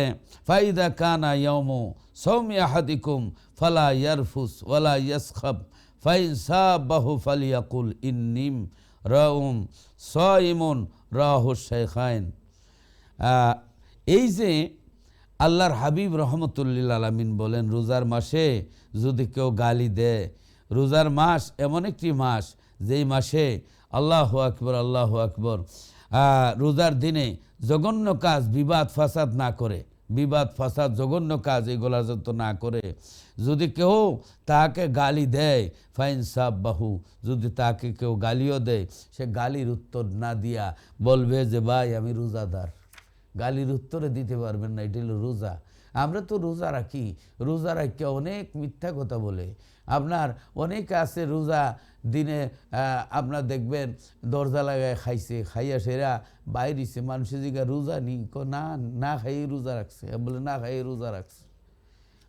ফাইদা কানা ইয়াউমু সাওমি আহাদিকুম ফালা ইয়ারফুস ওয়ালা ইয়াসখাব ফাইন সাবাহু ফালিয়াকুল ইন্নিম রাউম সাইমুন রাহু শাইখাইন। এই যে আল্লাহর হাবিব রাহমাতুল লিল আলামিন বলেন, রোজার মাসে যদি কেউ গালি দেয়, রোজার মাস এমন একটি মাস যেই মাসে আল্লাহু আকবার, আল্লাহু আকবার, রোজার দিনে জঘন্য কাজ, বিবাদ ফাসাদ না করে, বিবাদ ফাসাদ জঘন্য কাজ এগুলা যত না করে, যদি কেউ তাকে গালি দেয়, ফাইন সাব বাহু, যদি তাকে কেউ গালিও দেয়, সে গালির উত্তর না দিয়া বলবে যে ভাই আমি রোজাদার। গালির উত্তরে দিতে পারবেন না, এটা হলো রোজা। আমরা তো রোজা রাখি, রোজা রাখি অনেক মিথ্যা কথা বলে। আপনার অনেকে আছে রোজা দিনে আপনার দেখবেন দরজা লাগায় খাইছে, খাইয়া সেরা বাইরেছে, মানুষের জিগা রোজা নি, না না খাইয়ে রোজা রাখছে, বলে না খাইয়ে রোজা রাখছে।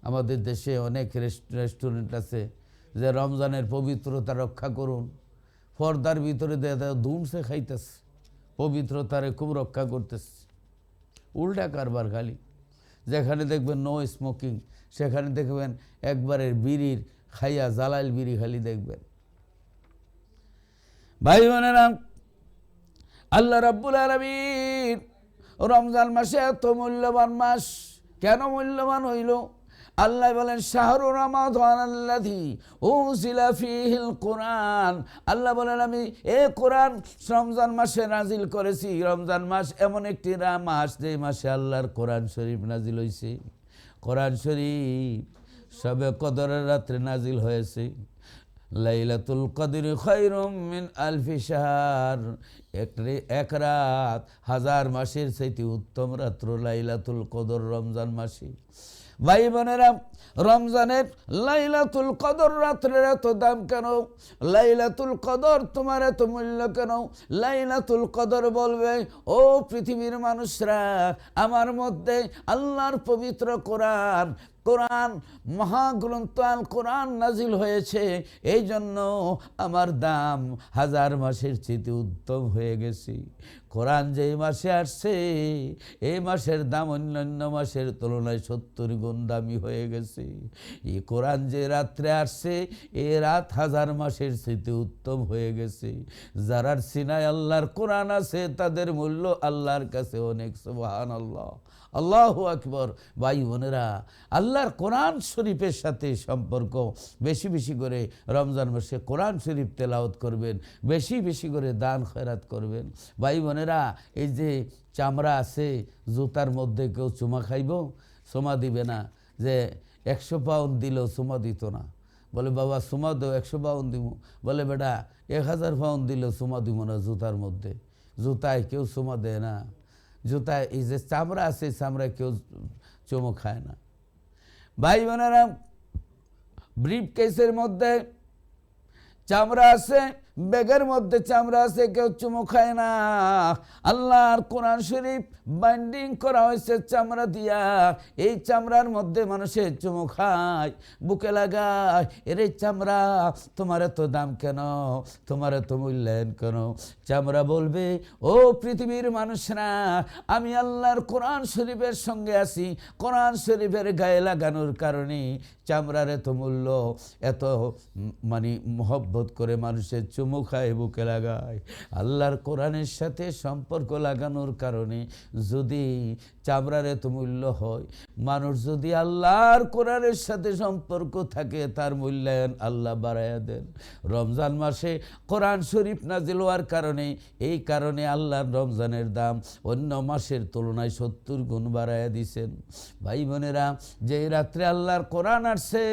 আমাদের দেশে অনেক রেস্টুরেন্ট আছে যে রমজানের পবিত্রতা রক্ষা করুন, পর্দার ভিতরে ধুমসে খাইতেছে, পবিত্রতারে খুব রক্ষা করতেছে। উল্টা কারবার খালি। যেখানে দেখবেন নো স্মোকিং, সেখানে দেখবেন একবারে বিড়ির খাইয়া জালাইল বিড়ি খালি দেখবেন। ভাই বোনেরা, আল্লাহ রাব্বুল আলামিন রমজান মাসে এত মূল্যবান মাস কেন মূল্যবান হইল? আল্লাহ বলেন শাহরু রমাদানাল্লাযী উনজিলা ফীহিল কুরআন। আল্লাহ বলেন আমি এই কোরআন রমজান মাসে নাজিল করেছি। রমজান মাস এমন একটি মাস যে মাসে আল্লাহর কোরআন শরীফ নাজিল হয়েছে। কোরআন শরীফ শবে কদরের রাত্রে নাজিল হয়েছে। লাইলাতুল কদরি খায়রুম মিন আলফি শাহর। এক রাত হাজার মাসের চাইতে উত্তম রাত্র লাইলাতুল কদর রমজান মাসে। ভাই বোনেরা, রমজানের লাইলাতুল কদর রাত্রের এত দাম কেন? লাইলাতুল কদর তোমার এত মূল্য কেন? লাইলাতুল কদর বলবে, ও পৃথিবীর মানুষরা, আমার মধ্যে আল্লাহর পবিত্র কোরআন মহাগ্রন্থ আল কোরআন নাজিল হয়েছে, এই জন্য আমার দাম হাজার মাসের চেয়ে উত্তম হয়ে গেছে। কোরআন যেই মাসে আসছে এই মাসের দাম অন্যান্য মাসের তুলনায় 70 গুণ দামি হয়ে গেছে। এই কোরআন যে রাত্রে আসছে এই রাত হাজার মাসের চেয়ে উত্তম হয়ে গেছে। যারা সিনায় আল্লাহর কোরআন আছে তাদের মূল্য আল্লাহর কাছে অনেক। সুবহানাল্লাহ, আল্লাহু আকবার। ভাই বোনেরা, আল্লাহর কোরআন শরীফের সাথে সম্পর্ক বেশি বেশি করে রমজান মাসে কোরআন শরীফ তেলাওয়াত করবেন, বেশি বেশি করে দান খয়রাত করবেন। ভাই বোনেরা, এই যে চামড়া আছে জুতার মধ্যে কেউ চুমা খাইব, চুমা দিবে না। যে 100 পাউন্ড দিলেও চুমা দিত না। বলে বাবা চুমা দেও, 100 পাউন্ড দিব। বলে বেটা 1000 পাউন্ড দিলেও চুমা দিব না জুতার মধ্যে। জুতায় কেউ চুমা দেয় না। জুতায় এই যে চামড়া আছে চামড়ায় কেউ চুমো খায় না। ভাই বোনেরা, ব্রিফ কেসের মধ্যে চামড়া আছে, ব্যাগের মধ্যে চামড়া আছে, কেউ চুমো খায় না। আল্লাহর কোরআন শরীফ বাইন্ডিং করা হয়েছে চামড়া দিয়া। এই চামড়ার মধ্যে মানুষের চুমো খায়, বুকে লাগায়। এর এই চামড়া তোমার এত দাম কেন? তোমার এত মূল্যায়ন কেন? চামড়া বলবে, ও পৃথিবীর মানুষরা, আমি আল্লাহর কোরআন শরীফের সঙ্গে আছি। কোরআন শরীফের গায়ে লাগানোর কারণে চামড়ার এত মূল্য, এত মানে মহব্বত করে মানুষের চুমু খায়, বুকে লাগায়। আল্লাহর কোরআনের সাথে সম্পর্ক লাগানোর কারণে যদি চামড়ার এত মূল্য হয়, মানুষ যদি আল্লাহর কোরআনের সাথে সম্পর্ক থাকে তার মূল্যায়ন আল্লাহ বাড়াইয়া দেন। রমজান মাসে কোরআন শরীফ নাজিল হওয়ার কারণে, এই কারণে আল্লাহর রমজানের দাম অন্য মাসের তুলনায় 70 গুণ বাড়াইয়া দিছেন। ভাই বোনেরা, যেই রাত্রে আল্লাহর কোরআন আসছে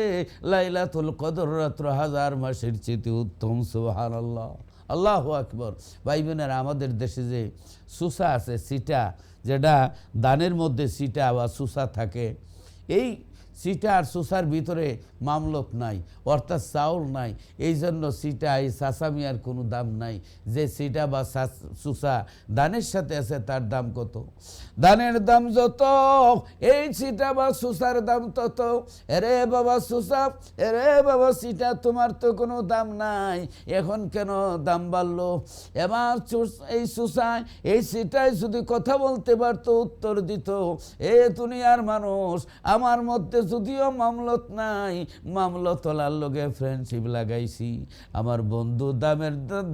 লাইলাতুল কদর রাত্র হাজার মাসের চেয়ে উত্তম। সুবহানাল্লাহ, আল্লাহু আকবার। ভাই বোনেরা, আমাদের দেশে যে সুসা আছে, সিটা, যেটা দানের মধ্যে সিটা বা সুসা থাকে, এই সিটা আর সুসার ভিতরে মামলত নাই, অর্থাৎ চাউল নাই। এই জন্য সিটা এই সাসামিয়ার কোনো দাম নাই। যে সিটা বা সুসা দানের সাথে আছে তার দাম কত? দানের দাম যত, এই সিটা বা সুসার দাম তত। এরে বাবা সুসা, এরে বাবা সিটা, তোমার তো কোনো দাম নাই, এখন কেন দাম বাড়লো? এবার এই সুসায় এই সিটায় যদি কথা বলতে পারতো, উত্তর দিত, এ দুনিয়ার মানুষ, আমার মধ্যে যদিও মামলত নাই, মামলত তোলার লগে ফ্রেন্ডশিপ লাগাইছি। আমার বন্ধু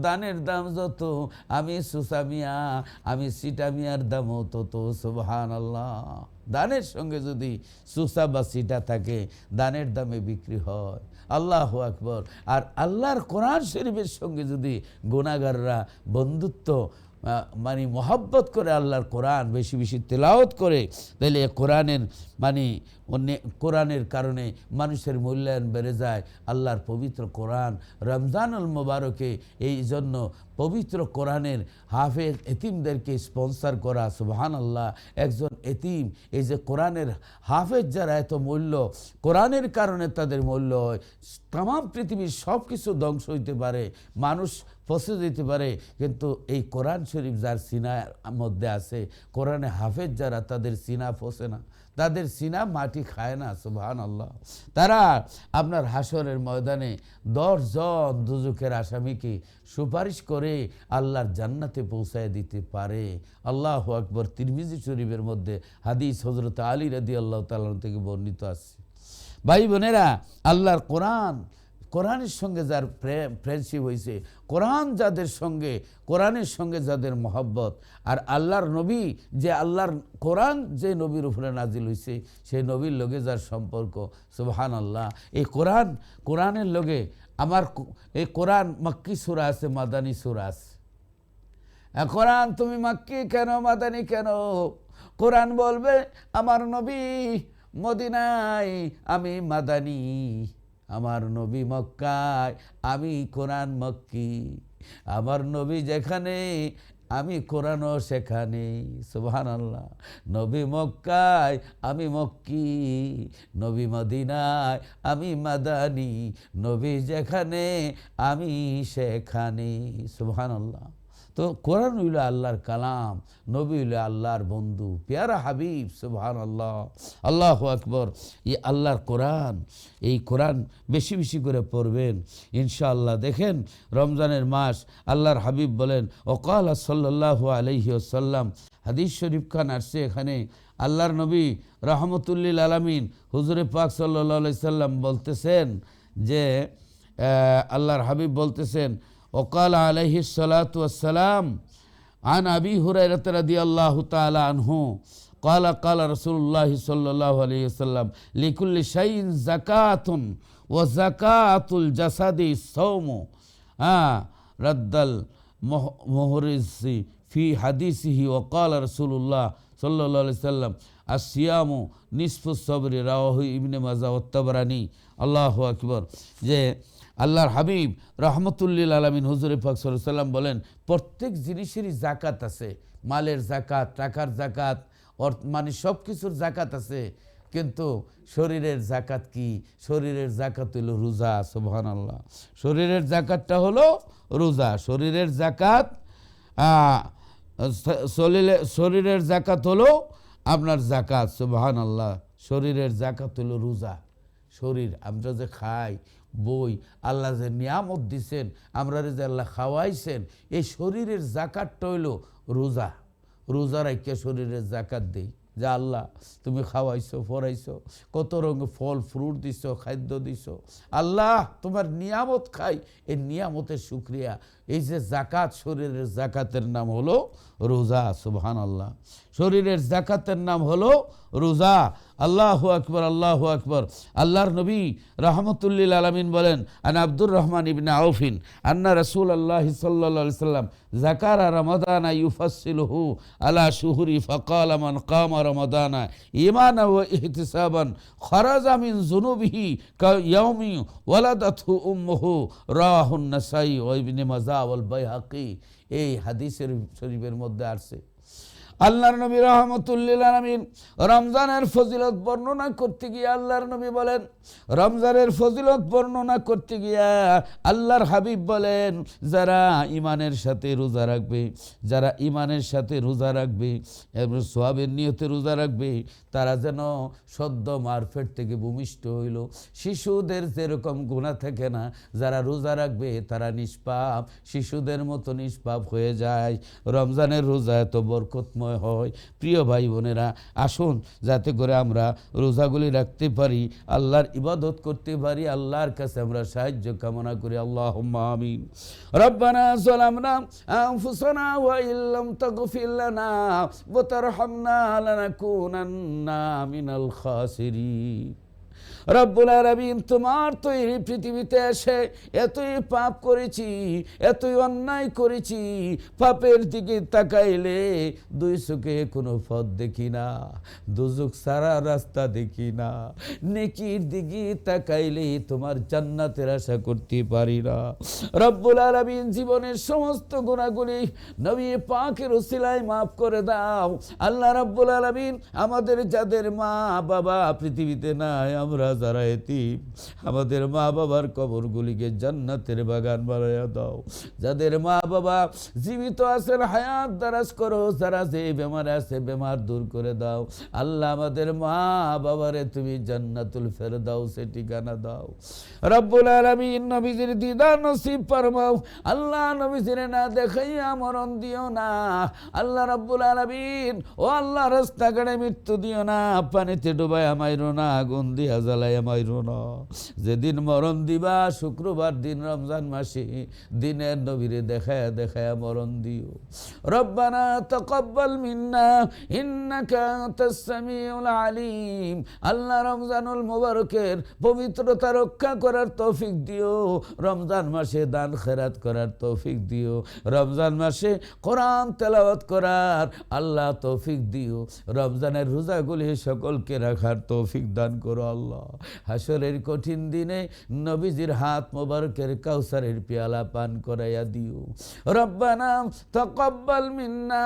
দানের দাম যত, আমি সুসা মিয়া, আমি সিটা মিয়ার দামও তত। সুবহানাল্লাহ। দানের সঙ্গে যদি সুসা বা সিটা থাকে, দানের দামে বিক্রি হয়। আল্লাহু আকবার। আর আল্লাহর কোরআন শরীফের সঙ্গে যদি গুনাহগাররা বন্ধুত্ব মানে মহব্বত করে আল্লাহর কোরআন বেশি বেশি তেলাওয়াত করে, তাহলে কোরআনের মানে কোরআনের কারণে মানুষের মূল্যায়ন বেড়ে যায়। আল্লাহর পবিত্র কোরআন রমজানুল মোবারকে এই জন্য পবিত্র কোরআনের হাফেজ এতিমদেরকে স্পন্সর করা, সুবহানাল্লাহ। একজন এতিম, এই যে কোরআনের হাফেজ যারা, এত মূল্য কোরআনের কারণে তাদের মূল্য হয়। তাম পৃথিবীর সব কিছু ধ্বংস হইতে পারে, মানুষ ফসে যেতে পারে, কিন্তু এই কোরআন শরীফ যার সিনার মধ্যে আছে, কোরআনে হাফেজ যারা, তাদের সিনা ফসে না, তাদের সিনা মাটি খায় না, সুবহানাল্লাহ। তারা আপনার হাসরের ময়দানে 10 জন দুজকের আসামিকে সুপারিশ করে আল্লাহর জান্নাতে পৌঁছায় দিতে পারে। আল্লাহু আকবার। তিরমিজি শরীফের মধ্যে হাদিস হযরত আলী রাদিয়াল্লাহু তাআলা থেকে বর্ণিত আছে। ভাই বোনেরা, আল্লাহর কোরআনের সঙ্গে যার ফ্রেন্ডশিপ হয়েছে, কোরআন যাদের সঙ্গে, কোরআনের সঙ্গে যাদের মহব্বত, আর আল্লাহর নবী, যে আল্লাহর কোরআন যে নবীর উপরে নাজিল হয়েছে, সেই নবীর লগে যার সম্পর্ক, সুবহানাল্লাহ। এই কোরআনের লগে আমার, এই কোরআন মক্কি সূরা আছে, মাদানী সূরা আছে। কোরআন তুমি মক্কি কেন, মাদানী কেন? কোরআন বলবে আমার নবী মদিনায়, আমি মাদানী। আমার নবী মক্কায়, আমি কোরআন মক্কি। আমার নবী যেখানে, আমি কোরআনও সেখানে, সুবহানাল্লাহ। নবী মক্কায়, আমি মক্কি। নবী মদিনায়, আমি মাদানী। নবী যেখানে, আমি সেখানে, সুবহানাল্লাহ। তো কোরআন হইল আল্লাহর কালাম, নবী হইল আল্লাহর বন্ধু, পেয়ারা হাবিব, সুবহানাল্লাহ। আল্লাহু আকবার। এই আল্লাহর কোরআন, এই কোরআন বেশি বেশি করে পড়বেন ইনশাআল্লাহ। দেখেন রমজানের মাস, আল্লাহর হাবিব বলেন, ওকাল সাল্লাল্লাহু আলাইহি ওয়াসাল্লাম, হাদিস শরীফ খান আসছে এখানে, আল্লাহর নবী রহমতুল্লিল আলামিন হুজুরে পাক সাল্লাল্লাহু আলাইহি সাল্লাম বলতেছেন যে, আল্লাহর হাবিব বলতেছেন, وقال عليه الصلاة والسلام عن أبي هريرة رضي الله تعالى عنه قال قال رسول الله صلى الله عليه وسلم لكل شيء زكاة وزكاة الجسد الصوم رد المهرز في حديثه وقال رسول الله صلى الله عليه وسلم الصيام نصف الصبر رواه ابن ماجه والطبراني। আল্লাহু আকবার। যে আল্লাহর হাবিব রহমতুল্লিল আলামিন হুজুরে পাক সাল্লাল্লাহু আলাইহি ওয়াসাল্লাম বলেন, প্রত্যেক জিনিসেরই জাকাত আছে, মালের জাকাত, টাকার জাকাত, মানে সব কিছুর জাকাত আছে, কিন্তু শরীরের জাকাত কি? শরীরের জাকাত হলো রোজা, সুবহানাল্লাহ। শরীরের জাকাতটা হলো রোজা। শরীরের জাকাত, শরীরের জাকাত হলো আপনার জাকাত, সুবহানাল্লাহ। শরীরের জাকাত হলো রোজা। শরীর, আমরা যে খাই, বই, আল্লাহ যে নিয়ামত দিছেন, আমরা যে আল্লাহ খাওয়াইছেন, এই শরীরের জাকাতটা হইল রোজা। রোজা রাখিয়া শরীরের জাকাত দেই, যে আল্লাহ তুমি খাওয়াইছো, পড়াইছো, কত রঙে ফল ফ্রুট দিছো, খাদ্য দিছো, আল্লাহ তোমার নিয়ামত খাই, এই নিয়ামতের শুকরিয়া। এই যে জাকাত, শরীরের জাকাতের নাম হলো রোজা, সুবহানাল্লাহ। শরীরের জাকাতের নাম হলো রোজা। আল্লাহু আকবার, আল্লাহু আকবার। আল্লাহর নবী রহমতুল্লিল আলামিন বলেন, আন আব্দুর রহমান ইবনে আউফিন আন্না রাসূলুল্লাহ সাল্লাল্লাহু আলাইহি ওয়াসাল্লাম যাকারা রমাদান ইউফাসসিলুহু আলা শুহুরি ফাকালা মান কামা রমাদান ঈমানান ওয়া ইহতিসাবান খারাজা মিন যুনুবিহি কায়াউমি ওয়ালাদাতহু উম্মুহু রাহুন নাসাই ওয়া ইবনে মাজাহ ওয়াল বাইহাকি। এই হাদিসের শরীফের মধ্যে আছে, আল্লাহর নবী রহমতুল্লিল আলামিন রমজানের ফজিলত বর্ণনা করতে গিয়ে আল্লাহর নবী বলেন, রমজানের ফজিলত বর্ণনা করতে গিয়া আল্লাহর হাবিব বলেন, যারা ইমানের সাথে রোজা রাখবে, যারা ইমানের সাথে রোজা রাখবে এবং সোয়াবের নিয়তে রোজা রাখবে, তারা যেন সদ্য মারফেট থেকে ভূমিষ্ঠ হইল। শিশুদের যেরকম গুনাহ থাকে না, যারা রোজা রাখবে তারা নিষ্পাপ, শিশুদের মতো নিষ্পাপ হয়ে যায়। রমজানের রোজা এত বরকতময় হয়। প্রিয় ভাই বোনেরা, আসুন যাতে করে আমরা রোজাগুলি রাখতে পারি, আল্লাহর ইবাদত করতে পারি, আল্লাহর কাছে আমরা সাহায্য কামনা করি। আল্লাহুম্মা আমিন। রব্বানা যালামনা আনফুসানা ওয়া ইল্লাম তাগফির লানা ওয়া তারহামনা লানাকুনান্না মিনাল খাসিরিন। রব্বুল আলামিন তোমার তৈরি পৃথিবীতে এসে এতই পাপ করেছি, এতই অন্যায় করেছি, পাপের দিকে তাকাইলে দুই চোখে কোনো পথ দেখি না, দুজক সারা রাস্তা দেখি না, নেকির দিকে তাকাইলে তোমার জান্নাতের আশা করতে পারি না। রব্বুল আলামিন জীবনের সমস্ত গুনাহগুলি নবী পাকের উসিলায় মাফ করে দাও। আল্লাহ রব্বুল আলামিন আমাদের যাদের মা বাবা পৃথিবীতে নাই, আমরা যারা এতিম, আমাদের মা বাবার কবরগুলিকে জান্নাতের বাগান বানাইয়া দাও। যাদের মা বাবা জীবিত আছেন হায়াত দারাজ করো, যারা যে বেমার আছে বেমার দূর করে দাও। আল্লাহ আমাদের মা বাবারে তুমি জান্নাতুল ফেরদাউসে ঠিকানা দাও। রব্বুল আলামিন নবীজির দিদার নসিব ফরমাও। আল্লাহ নবীজির না দেখাইয়া মরণ দিও না। আল্লাহ রব্বুল আলামিন ও আল্লাহ রাস্তাঘাটে মৃত্যু দিও না, পানিতে ডুবাইয়া মাইরো না, আগুন দিয়া জ্বালাইয়া মাইরো না। যেদিন মরণ দিবা শুক্রবার দিন রমজান মাসে, দিনের নবীরে দেখায়া দেখায়া মরণ দিও। রব্বানা তাকাব্বাল মিন্না ইন্নাকা আনতাস সামিউল আলিম। আল্লাহ রমজানুল মুবারকের পবিত্রতা রক্ষা করার তৌফিক দিও। রমজান মাসে দান খেরাত করার তৌফিক দিও। রমজান মাসে কোরআন তেলাওয়াত করার আল্লাহ তৌফিক দিও। রমজানের রোজাগুলি সকলকে রাখার তৌফিক দান করো আল্লাহ। হাসরের কঠিন দিনে নবীজির হাত মোবারকের কাউসারের পেয়ালা পান করাইয়া দিও। রব্বানা তাকাব্বাল মিন্না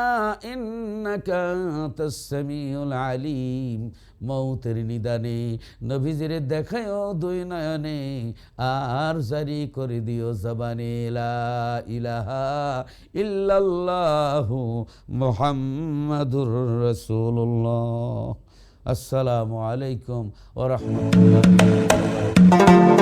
ইন্নাকা আনতাস সামিউল আলিম। মৌতের নিদানে নবীজিরে দেখায়ও দুই নয়নে, আর জারি করে দিও জবানে লা ইলাহা ইল্লাল্লাহু মুহাম্মাদুর রাসূলুল্লাহ। আসসালামু আলাইকুম ওয়া রাহমাতুল্লাহি ওয়া বারাকাতুহু।